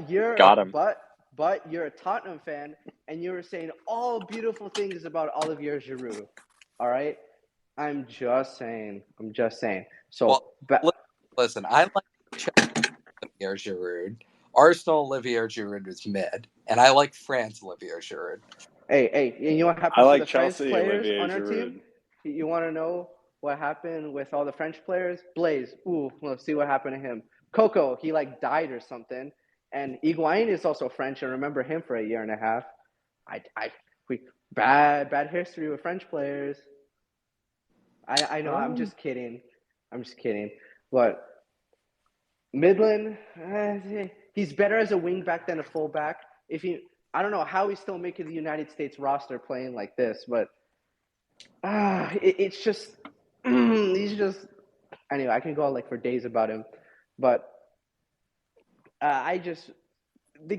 you're Got him. But you're a Tottenham fan, and you were saying all beautiful things about Olivier Giroud. All right, I'm just saying. So listen, I like Olivier Giroud. Arsenal Olivier Giroud is mid, and I like France Olivier Giroud. Hey, you know what happened I like to the Chelsea French players Olivier on our Giroud. team? You want to know what happened with all the French players? Blaise, let's see what happened to him. Coco, he like died or something. And Higuain is also French. I remember him for a year and a half. Bad history with French players. I know. I'm just kidding. But Midland, he's better as a wing back than a fullback. I don't know how he's still making the United States roster playing like this, but it's just he's just. Anyway, I can go like for days about him, but the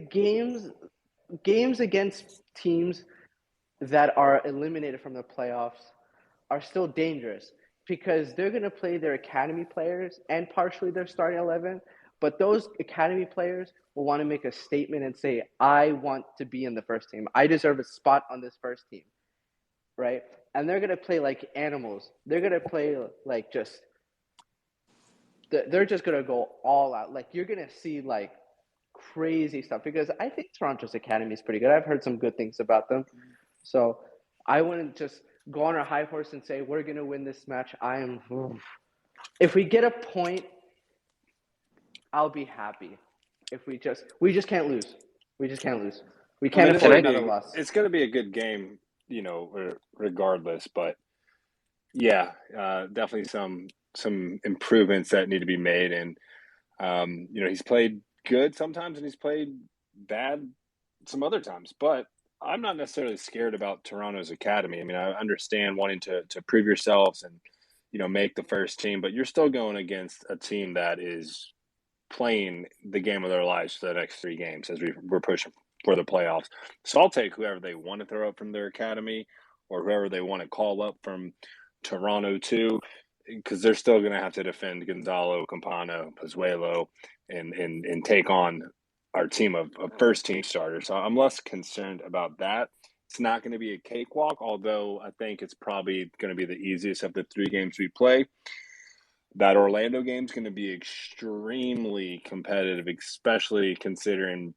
games against teams that are eliminated from the playoffs are still dangerous because they're going to play their academy players and partially their starting 11, but those academy players will want to make a statement and say, I want to be in the first team. I deserve a spot on this first team, right? And they're going to play like animals. They're going to play like they're just going to go all out. Like you're going to see like crazy stuff because I think Toronto's academy is pretty good. I've heard some good things about them. So I wouldn't just go on our high horse and say, we're going to win this match. If we get a point, I'll be happy. If we just can't lose. We can't afford another loss. It's going to be a good game, regardless. But yeah, definitely some improvements that need to be made. And, he's played good sometimes and he's played bad some other times. But I'm not necessarily scared about Toronto's academy. I mean, I understand wanting to prove yourselves and, make the first team, but you're still going against a team that is playing the game of their lives for the next 3 games as we're pushing for the playoffs. So I'll take whoever they want to throw up from their academy or whoever they want to call up from Toronto too, because they're still going to have to defend Gonzalo, Campano, Pozuelo, and take on our team of first team starters. So I'm less concerned about that. It's not going to be a cakewalk, although I think it's probably going to be the easiest of the 3 games we play. That Orlando game is going to be extremely competitive, especially considering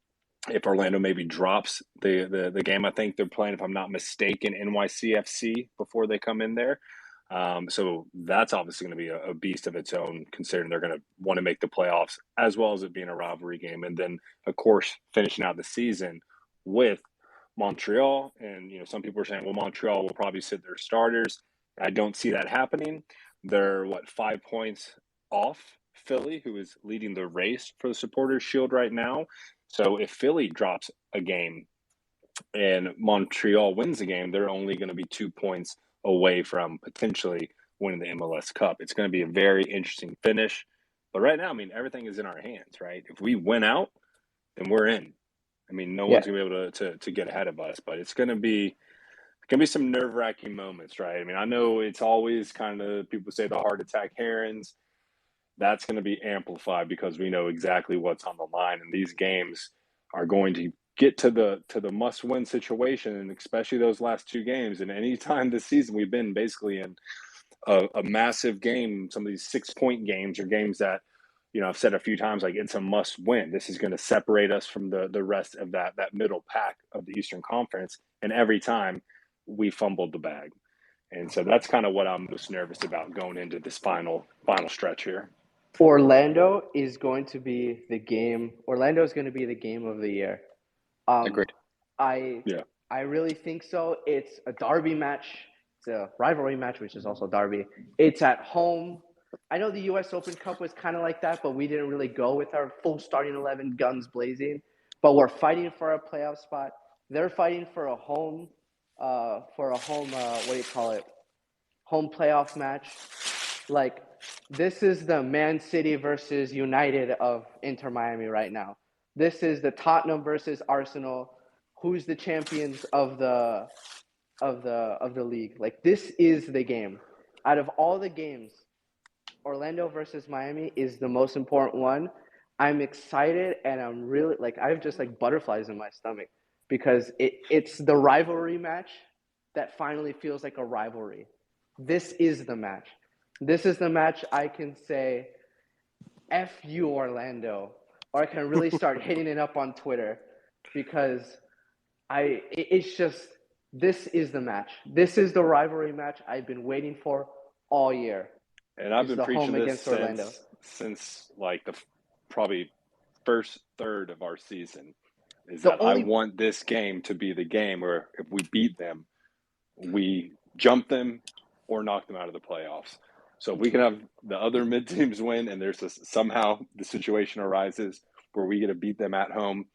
if Orlando maybe drops the game. I think they're playing, if I'm not mistaken, NYCFC before they come in there. So that's obviously going to be a beast of its own, considering they're going to want to make the playoffs, as well as it being a rivalry game. And then, of course, finishing out the season with Montreal. And, some people are saying, well, Montreal will probably sit their starters. I don't see that happening. They're, 5 points off Philly, who is leading the race for the Supporters' Shield right now. So if Philly drops a game and Montreal wins a game, they're only going to be 2 points away from potentially winning the MLS Cup. It's going to be a very interesting finish. But right now, everything is in our hands, right? If we win out, then we're in. No one's going to be able to get ahead of us. But it's going to be some nerve-wracking moments, right? I know it's always kind of, people say the heart attack Herons. That's going to be amplified because we know exactly what's on the line, and these games are going to get to the must-win situation, and especially those last 2 games. And any time this season, we've been basically in a massive game. Some of these 6-point games are games that, I've said a few times, like, it's a must-win. This is going to separate us from the rest of that middle pack of the Eastern Conference, and every time we fumbled the bag. And so that's kind of what I'm most nervous about going into this final stretch here. Orlando is going to be the game. Orlando is going to be the game of the year. Agreed. I really think so. It's a derby match. It's a rivalry match, which is also derby. It's at home. I know the U.S. Open Cup was kind of like that, but we didn't really go with our full starting 11, guns blazing. But we're fighting for a playoff spot. They're fighting for a home, home playoff match. Like, this is the Man City versus United of Inter Miami right now. This is the Tottenham versus Arsenal. Who's the champions of the league? Like, this is the game. Out of all the games, Orlando versus Miami is the most important one. I'm excited, and I'm really, I have just butterflies in my stomach because it's the rivalry match that finally feels like a rivalry. This is the match. This is the match I can say, F you, Orlando, or I can really start hitting it up on Twitter because it's just, this is the match. This is the rivalry match I've been waiting for all year. And I've been preaching this since the probably first third of our season, I want this game to be the game where if we beat them, we jump them or knock them out of the playoffs. So if we can have the other mid teams win, and somehow the situation arises where we get to beat them at home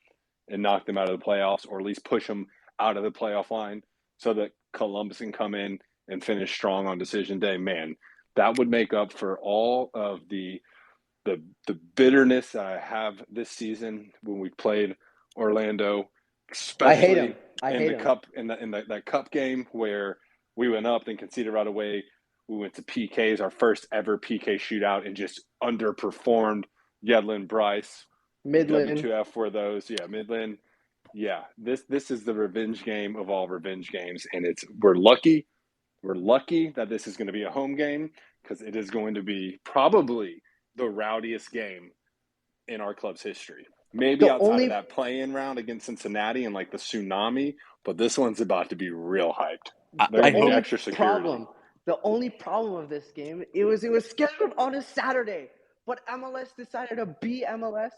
and knock them out of the playoffs, or at least push them out of the playoff line so that Columbus can come in and finish strong on decision day, man, that would make up for all of the bitterness that I have this season when we played Orlando, especially that cup game where we went up and conceded right away. We went to PKs, our first ever PK shootout, and just underperformed Yedlin, Bryce, Midland. W2F were those. Yeah, Midland. Yeah, this is the revenge game of all revenge games, and we're lucky. We're lucky that this is going to be a home game because it is going to be probably the rowdiest game in our club's history. Maybe outside of that play-in round against Cincinnati and the tsunami, but this one's about to be real hyped. They're going to need extra security. The only problem of this game, it was scheduled on a Saturday, but MLS decided to be MLS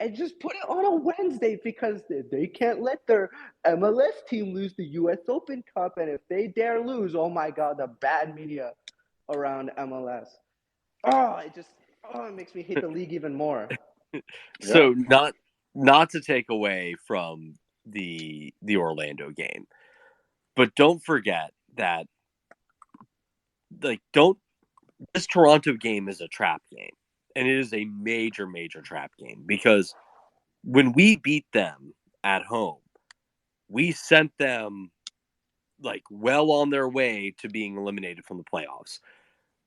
and just put it on a Wednesday because they can't let their MLS team lose the U.S. Open Cup, and if they dare lose, oh my God, the bad media around MLS. It makes me hate the league even more. So not to take away from the Orlando game, but don't forget that this Toronto game is a trap game, and it is a major, major trap game because when we beat them at home, we sent them like well on their way to being eliminated from the playoffs.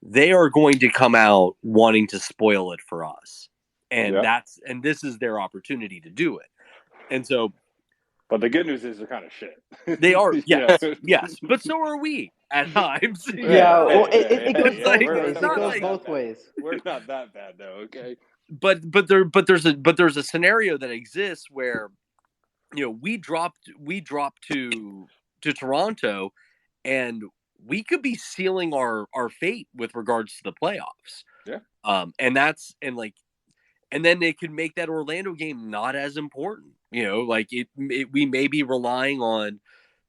They are going to come out wanting to spoil it for us. And this is their opportunity to do it. And so, but the good news is they're kind of shit. They are, yes, Yeah. yes, but so are we at times. Yeah, well, it goes Hey, both like, ways. it's It not goes like- both ways. We're not that bad though, okay? But there's a scenario that exists where, you know, we dropped to Toronto, and we could be sealing our fate with regards to the playoffs. Yeah. And then they could make that Orlando game not as important. You know, like we may be relying on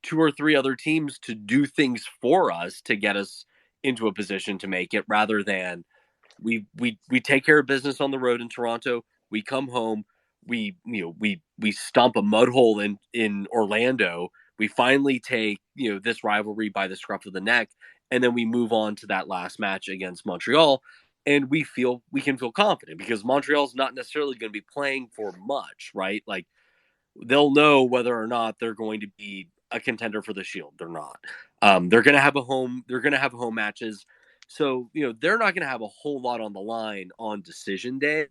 2 or 3 other teams to do things for us to get us into a position to make it, rather than we take care of business on the road in Toronto. We come home, we stomp a mud hole in Orlando. We finally take, you know, this rivalry by the scruff of the neck, and then we move on to that last match against Montreal. And we can feel confident because Montreal's not necessarily going to be playing for much, right? Like, they'll know whether or not they're going to be a contender for the Shield. They're not. They're going to have home matches. So, you know, they're not going to have a whole lot on the line on decision day.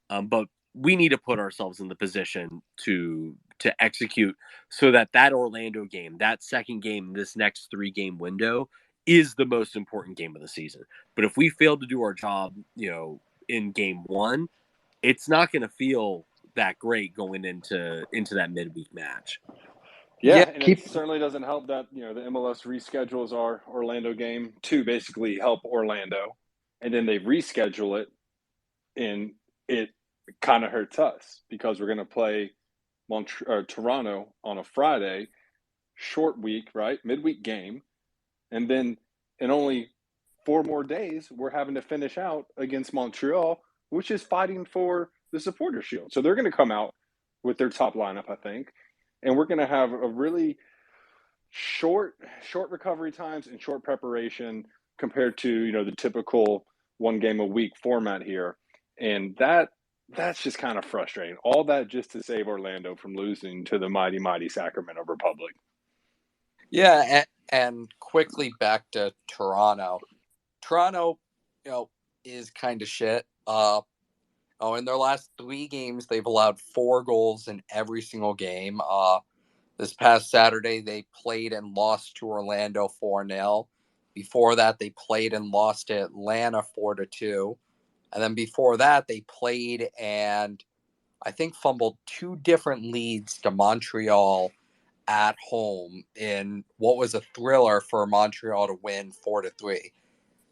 But we need to put ourselves in the position to execute so that Orlando game, that second game, this next 3-game window, is the most important game of the season. But if we fail to do our job, you know, in game 1, it's not going to feel that great going into that midweek match. Yeah, and it certainly doesn't help that, you know, the MLS reschedules our Orlando game to basically help Orlando, and then they reschedule it, and it kind of hurts us because we're going to play Toronto on a Friday, short week, right? Midweek game. And then in only 4 more days, we're having to finish out against Montreal, which is fighting for the Supporter Shield. So they're going to come out with their top lineup, I think. And we're going to have a really short recovery times and short preparation compared to, you know, the typical 1 game a week format here. And that's just kind of frustrating. All that just to save Orlando from losing to the mighty, mighty Sacramento Republic. Yeah, and quickly back to Toronto. Toronto, you know, is kind of shit. In their last 3 games, they've allowed 4 goals in every single game. This past Saturday, they played and lost to Orlando 4-0. Before that, they played and lost to Atlanta 4-2. And then before that, they played and I think fumbled 2 different leads to Montreal at home in what was a thriller for Montreal to win 4-3.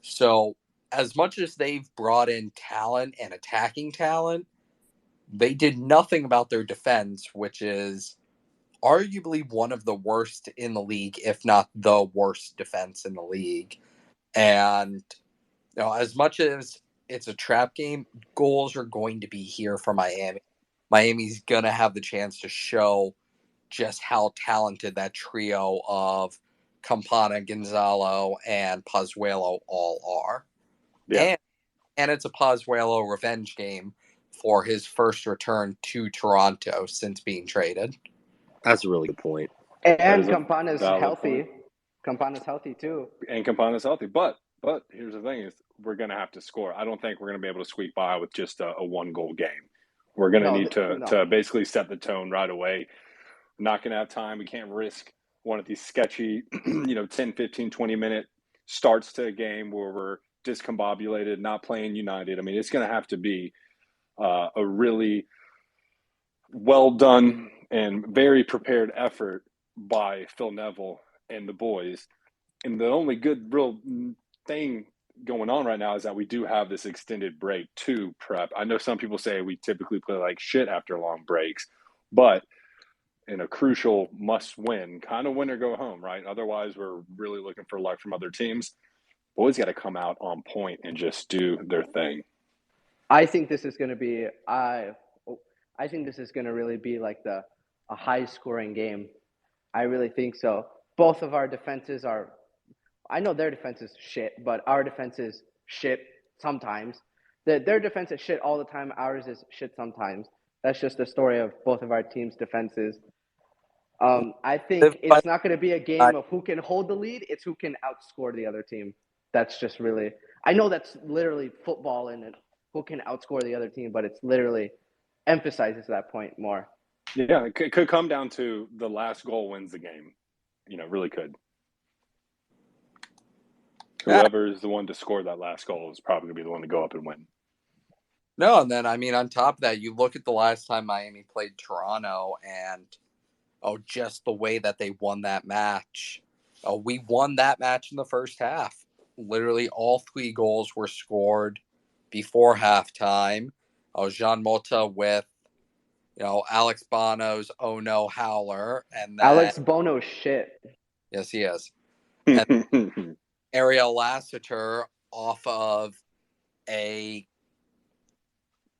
So as much as they've brought in talent and attacking talent, they did nothing about their defense, which is arguably one of the worst in the league, if not the worst defense in the league. And, you know, as much as it's a trap game, goals are going to be here for Miami. Miami's going to have the chance to show just how talented that trio of Campana, Gonzalo, and Pozuelo all are. Yeah. And it's a Pozuelo revenge game for his first return to Toronto since being traded. That's a really good point. And Campana's healthy. Campana's healthy too. And Campana's healthy. But here's the thing is we're going to have to score. I don't think we're going to be able to squeak by with just a 1-goal game. We're going to need to basically set the tone right away. Not going to have time. We can't risk one of these sketchy, 10, 15, 20-minute starts to a game where we're discombobulated, not playing united. I mean, it's going to have to be a really well done and very prepared effort by Phil Neville and the boys. And the only good real thing going on right now is that we do have this extended break to prep. I know some people say we typically play like shit after long breaks, but in a crucial must-win, kind of win or go home, right? Otherwise, we're really looking for luck from other teams. Boys got to come out on point and just do their thing. I think this is going to be. I think this is going to really be like a high-scoring game. I really think so. Both of our defenses are. I know their defense is shit, but our defense is shit sometimes. Their defense is shit all the time. Ours is shit sometimes. That's just the story of both of our teams' defenses. I think Live by it's not going to be a game of who can hold the lead. It's who can outscore the other team. That's just really. I know that's literally football and who can outscore the other team, but it's literally emphasizes that point more. Yeah, it could come down to the last goal wins the game. Really could. Whoever is the one to score that last goal is probably going to be the one to go up and win. No, and then, I mean, on top of that, you look at the last time Miami played Toronto and, just the way that they won that match. We won that match in the first half. Literally all 3 goals were scored before halftime. Jean Mota with, Alex Bono's "Oh No" howler. And then, Alex Bono shit. yes, he is. And Ariel Lassiter off of a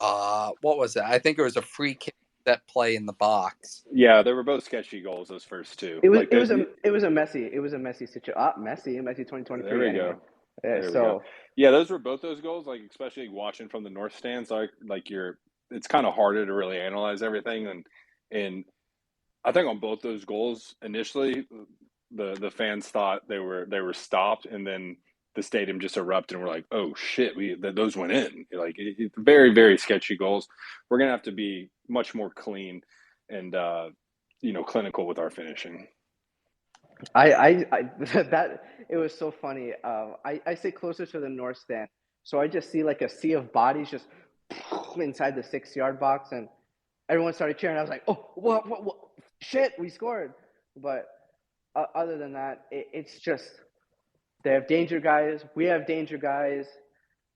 what was it? I think it was a free kick set play in the box. Yeah, they were both sketchy goals, those first two. It was a messy situation. Messi 2023. There we anyway. go. Yeah, There we go. Yeah, those were both those goals. Like, especially watching from the north stands, it's kind of harder to really analyze everything. And I think on both those goals initially, the fans thought they were stopped, and then the stadium just erupted, and we're like, oh shit, those went in. Like, it's very, very sketchy goals. We're gonna have to be much more clean and clinical with our finishing. I that it was so funny. I sit closer to the north stand, so I just see like a sea of bodies just inside the 6-yard box, and everyone started cheering. I was like, oh, what, shit, we scored. But other than that, it's just they have danger guys. We have danger guys.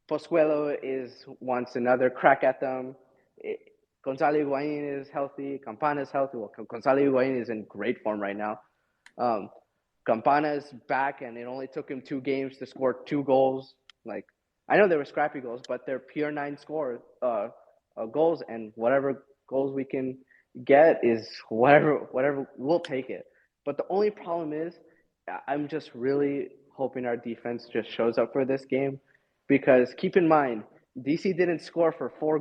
Pozuelo wants another crack at them. Gonzalo Higuain is healthy. Campana is healthy. Well, Gonzalo Higuain is in great form right now. Campana is back, and it only took him 2 games to score 2 goals. Like, I know they were scrappy goals, but they're pure 9 goals, and whatever goals we can get is whatever we'll take it. But the only problem is, I'm just really hoping our defense just shows up for this game, because keep in mind, DC didn't score for 4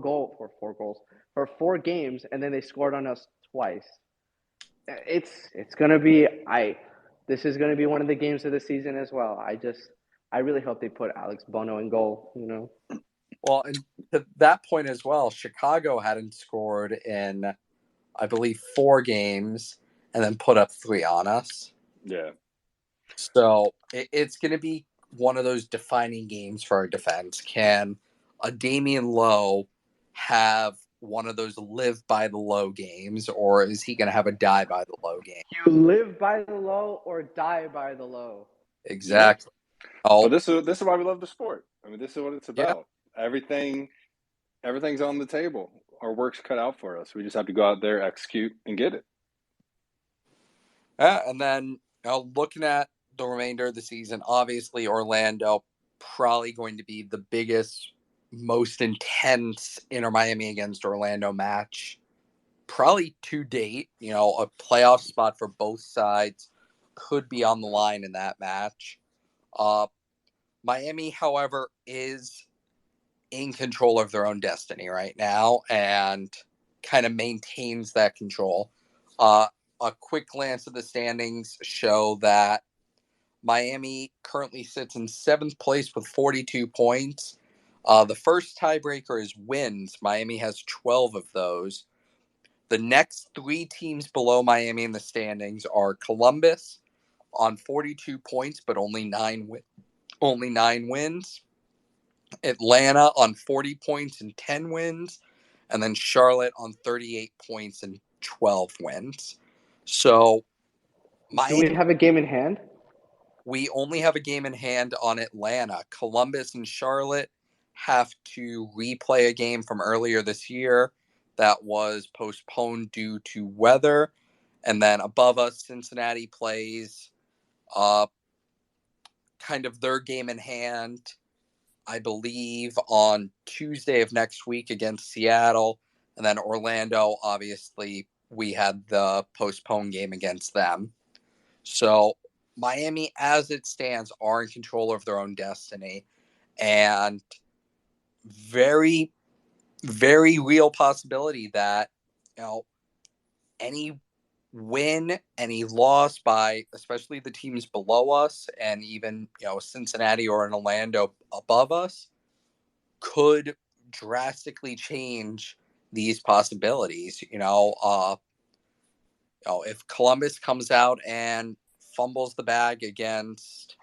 games, and then they scored on us twice. It's gonna be this is gonna be one of the games of the season as well. I really hope they put Alex Bono in goal. Well, and to that point as well, Chicago hadn't scored in, I believe, 4 games, and then put up 3 on us. Yeah. So it's going to be one of those defining games for our defense. Can a Damian Lowe have one of those live by the low games, or is he going to have a die by the low game? You live by the low or die by the low. Exactly. Yeah. Oh, this is why we love the sport. I mean, this is what it's about. Yeah. Everything's on the table. Our work's cut out for us. We just have to go out there, execute, and get it. And then looking at the remainder of the season, obviously Orlando probably going to be the biggest, most intense Inter Miami against Orlando match probably to date. A playoff spot for both sides could be on the line in that match. Miami, however, is in control of their own destiny right now and kind of maintains that control. A quick glance at the standings show that Miami currently sits in 7th place with 42 points. The first tiebreaker is wins. Miami has 12 of those. The next 3 teams below Miami in the standings are Columbus on 42 points, but only 9 wins. Atlanta on 40 points and 10 wins. And then Charlotte on 38 points and 12 wins. So, do we have a game in hand? We only have a game in hand on Atlanta. Columbus and Charlotte have to replay a game from earlier this year that was postponed due to weather. And then above us, Cincinnati plays kind of their game in hand, I believe, on Tuesday of next week against Seattle. And then Orlando, obviously, we had the postponed game against them. So Miami, as it stands, are in control of their own destiny. And very, very real possibility that, any win, any loss by especially the teams below us and even, Cincinnati or an Orlando above us could drastically change these possibilities. If Columbus comes out and fumbles the bag against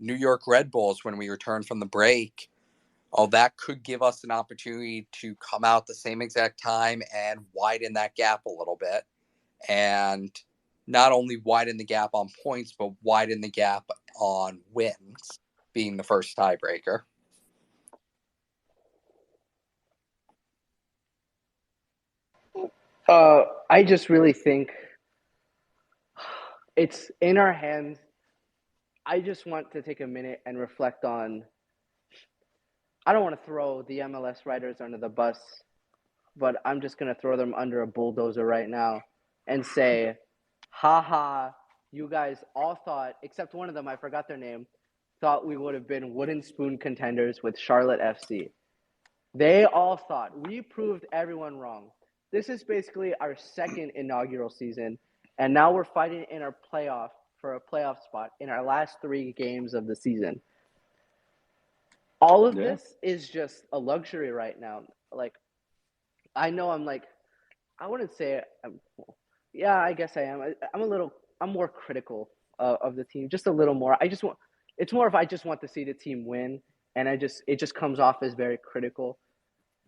New York Red Bulls when we return from the break, that could give us an opportunity to come out the same exact time and widen that gap a little bit. And not only widen the gap on points, but widen the gap on wins, being the first tiebreaker. I just really think it's in our hands. I just want to take a minute and reflect on. I don't want to throw the MLS writers under the bus, but I'm just going to throw them under a bulldozer right now and say, haha, you guys all thought, except one of them, I forgot their name, thought we would have been wooden spoon contenders with Charlotte FC. They all thought. We proved everyone wrong. This is basically our second inaugural season, and now we're fighting in our playoff for a playoff spot in our last 3 games of the season. All of this is just a luxury right now. Like, I know I wouldn't say, I guess I am. I'm more critical of the team, just a little more. It's more if I just want to see the team win, and it just comes off as very critical.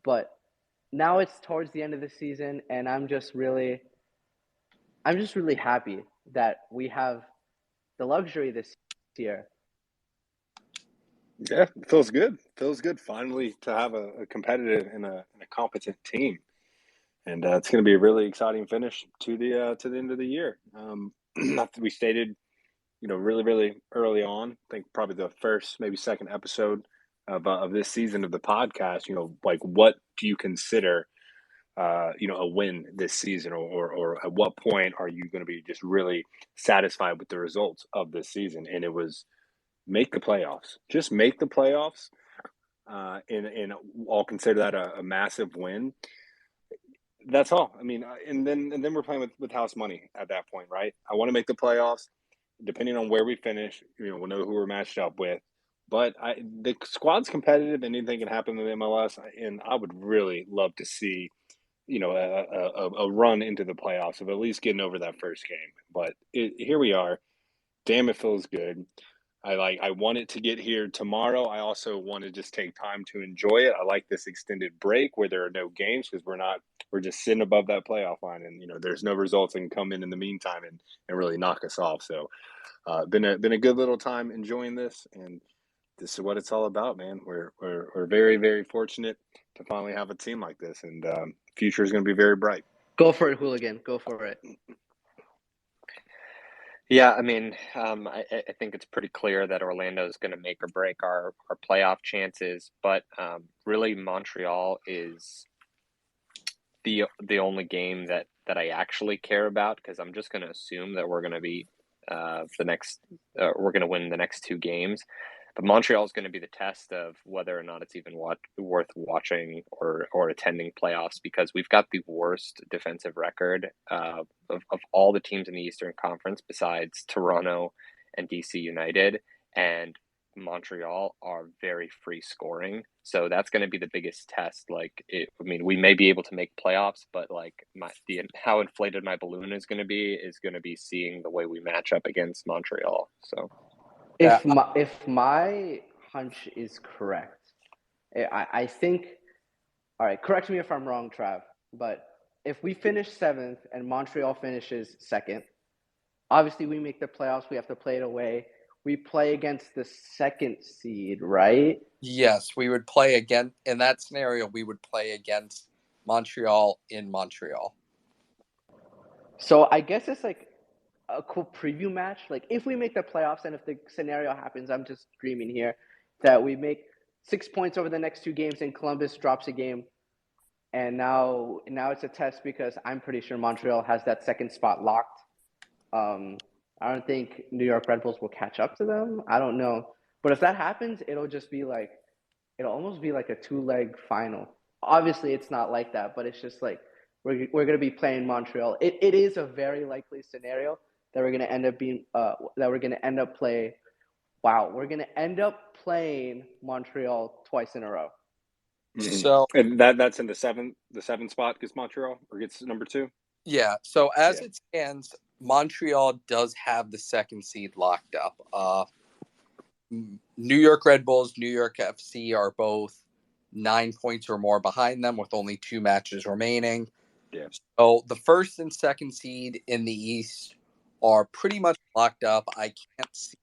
But now it's towards the end of the season, and I'm just really happy that we have the luxury this year. Yeah, it feels good. Feels good finally to have a competitive and a competent team, and it's going to be a really exciting finish to the end of the year. After we stated, really really early on, I think probably the first maybe second episode of this season of the podcast. Like what do you consider a win this season, or at what point are you going to be just really satisfied with the results of this season? And it was make the playoffs, just make the playoffs, and I'll consider that a massive win. That's all. I mean, and then we're playing with house money at that point, right? I want to make the playoffs. Depending on where we finish, we'll know who we're matched up with. But the squad's competitive, and anything can happen in the MLS. And I would really love to see, a run into the playoffs of at least getting over that first game. But here we are. Damn, it feels good. I want it to get here tomorrow. I also want to just take time to enjoy it. I like this extended break where there are no games because we're just sitting above that playoff line, and there's no results that can come in the meantime and really knock us off. So been a good little time enjoying this, and this is what it's all about, man. We're very very fortunate to finally have a team like this, and future is going to be very bright. Go for it, Hooligan. Go for it. Yeah, I mean, I think it's pretty clear that Orlando is going to make or break our playoff chances, but really Montreal is the only game that I actually care about, because I'm just going to assume that we're going to be we're going to win the next 2 games. But Montreal is going to be the test of whether or not it's even worth watching or attending playoffs, because we've got the worst defensive record of all the teams in the Eastern Conference besides Toronto and DC United, and Montreal are very free scoring. So that's going to be the biggest test. We may be able to make playoffs, but how inflated my balloon is going to be seeing the way we match up against Montreal. So. If my hunch is correct, I think, all right, correct me if I'm wrong, Trav, but if we finish 7th and Montreal finishes 2nd, obviously we make the playoffs, we have to play it away. We play against the 2nd seed, right? Yes, we would play again. In that scenario, we would play against Montreal in Montreal. So I guess it's like a cool preview match. Like if we make the playoffs, and if the scenario happens, I'm just dreaming here, that we make 6 points over the next 2 games and Columbus drops a game. And now it's a test because I'm pretty sure Montreal has that 2nd spot locked. I don't think New York Red Bulls will catch up to them. I don't know. But if that happens, it'll almost be like a 2-leg final. Obviously it's not like that, but it's just like we're going to be playing Montreal. It is a very likely scenario that we're going to end up being that we're going to end up play. Wow, we're going to end up playing Montreal twice in a row. So and that's in the seventh spot gets Montreal or gets number 2. yeah, so as it stands, Montreal does have the second seed locked up. New York Red Bulls, New York FC are both 9 points or more behind them with only 2 matches remaining. Yeah. So the first and second seed in the East are pretty much locked up. I can't see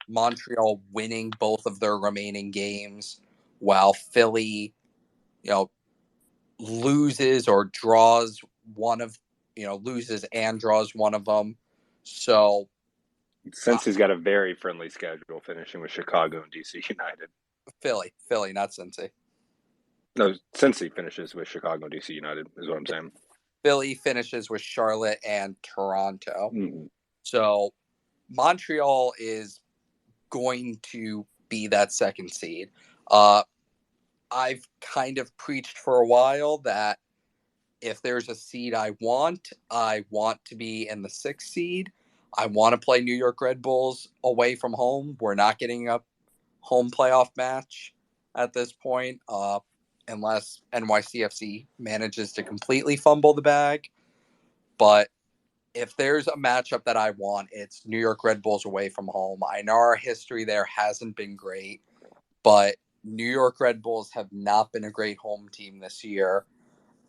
Montreal winning both of their remaining games while Philly, loses or draws loses and draws one of them. So Cincy's got a very friendly schedule, finishing with Chicago and DC United. Philly, not Cincy. No, Cincy finishes with Chicago and DC United, is what I'm saying. Philly finishes with Charlotte and Toronto. Mm-hmm. So Montreal is going to be that second seed. I've kind of preached for a while that if there's a seed I want to be in the 6th seed. I want to play New York Red Bulls away from home. We're not getting a home playoff match at this point, unless NYCFC manages to completely fumble the bag. But if there's a matchup that I want, it's New York Red Bulls away from home. I know our history there hasn't been great, but New York Red Bulls have not been a great home team this year.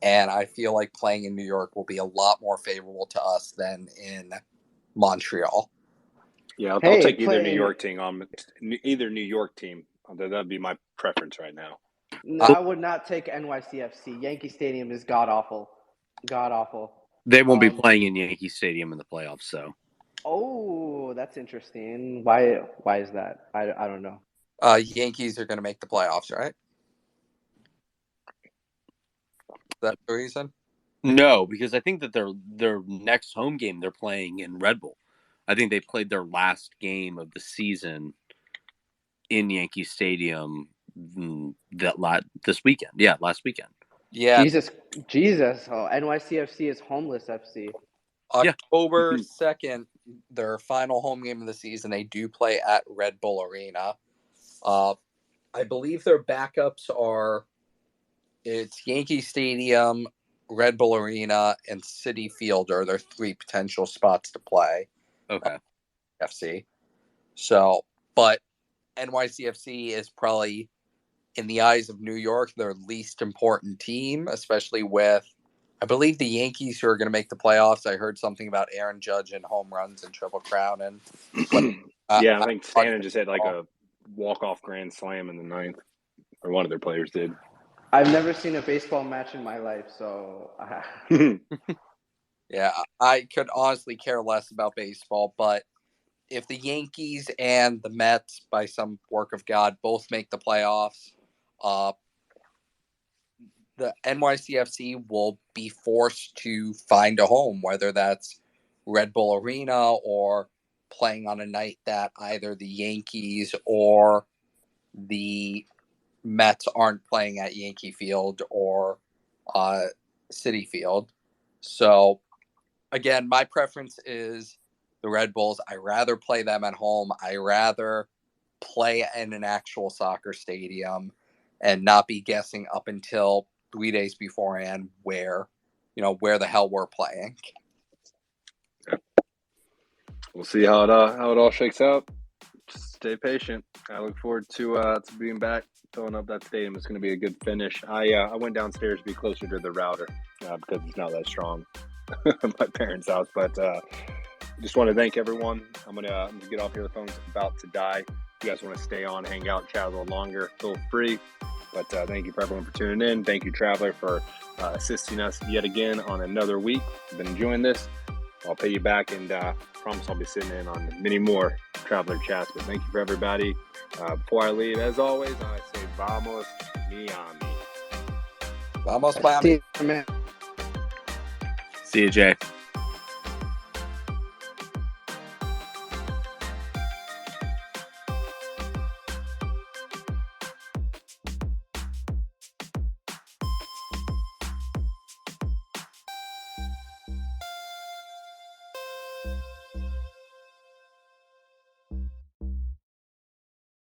And I feel like playing in New York will be a lot more favorable to us than in Montreal. Yeah, I'll take either New York team That'd be my preference right now. No, I would not take NYCFC. Yankee Stadium is god awful. God awful. They won't be playing in Yankee Stadium in the playoffs, so. Oh, that's interesting. Why is that? I don't know. Yankees are going to make the playoffs, right? Is that the reason? No, because I think that their next home game they're playing in Red Bull. I think they played their last game of the season in Yankee Stadium this weekend. Yeah, last weekend. Yeah. Jesus. Oh, NYCFC is homeless FC. October 2nd, their final home game of the season, they do play at Red Bull Arena. I believe their backups it's Yankee Stadium, Red Bull Arena, and Citi Field are their 3 potential spots to play. Okay. FC. So, but NYCFC is probably, in the eyes of New York, their least important team, especially with, I believe, the Yankees who are going to make the playoffs. I heard something about Aaron Judge and home runs and Triple Crown. And I think Stanton just had like a walk-off grand slam in the 9th, or one of their players did. I've never seen a baseball match in my life, so yeah, I could honestly care less about baseball, but if the Yankees and the Mets, by some work of God, both make the playoffs, the NYCFC will be forced to find a home, whether that's Red Bull Arena or playing on a night that either the Yankees or the Mets aren't playing at Yankee Field or Citi Field. So, again, my preference is the Red Bulls. I rather play them at home. I rather play in an actual soccer stadium and not be guessing up until 3 days beforehand where the hell we're playing. We'll see how it all shakes out. Just stay patient. I look forward to being back, filling up that stadium. It's going to be a good finish. I went downstairs to be closer to the router because it's not that strong at my parents' house. But just want to thank everyone. I'm gonna get off here. The phone's about to die. If you guys want to stay on, hang out, chat a little longer, feel free. But thank you for everyone for tuning in. Thank you, Traveler, for assisting us yet again on another week. I've been enjoying this. I'll pay you back, and promise I'll be sitting in on many more Traveler chats. But thank you for everybody. Before I leave, as always, I say vamos Miami. Vamos Miami. See you, Jay.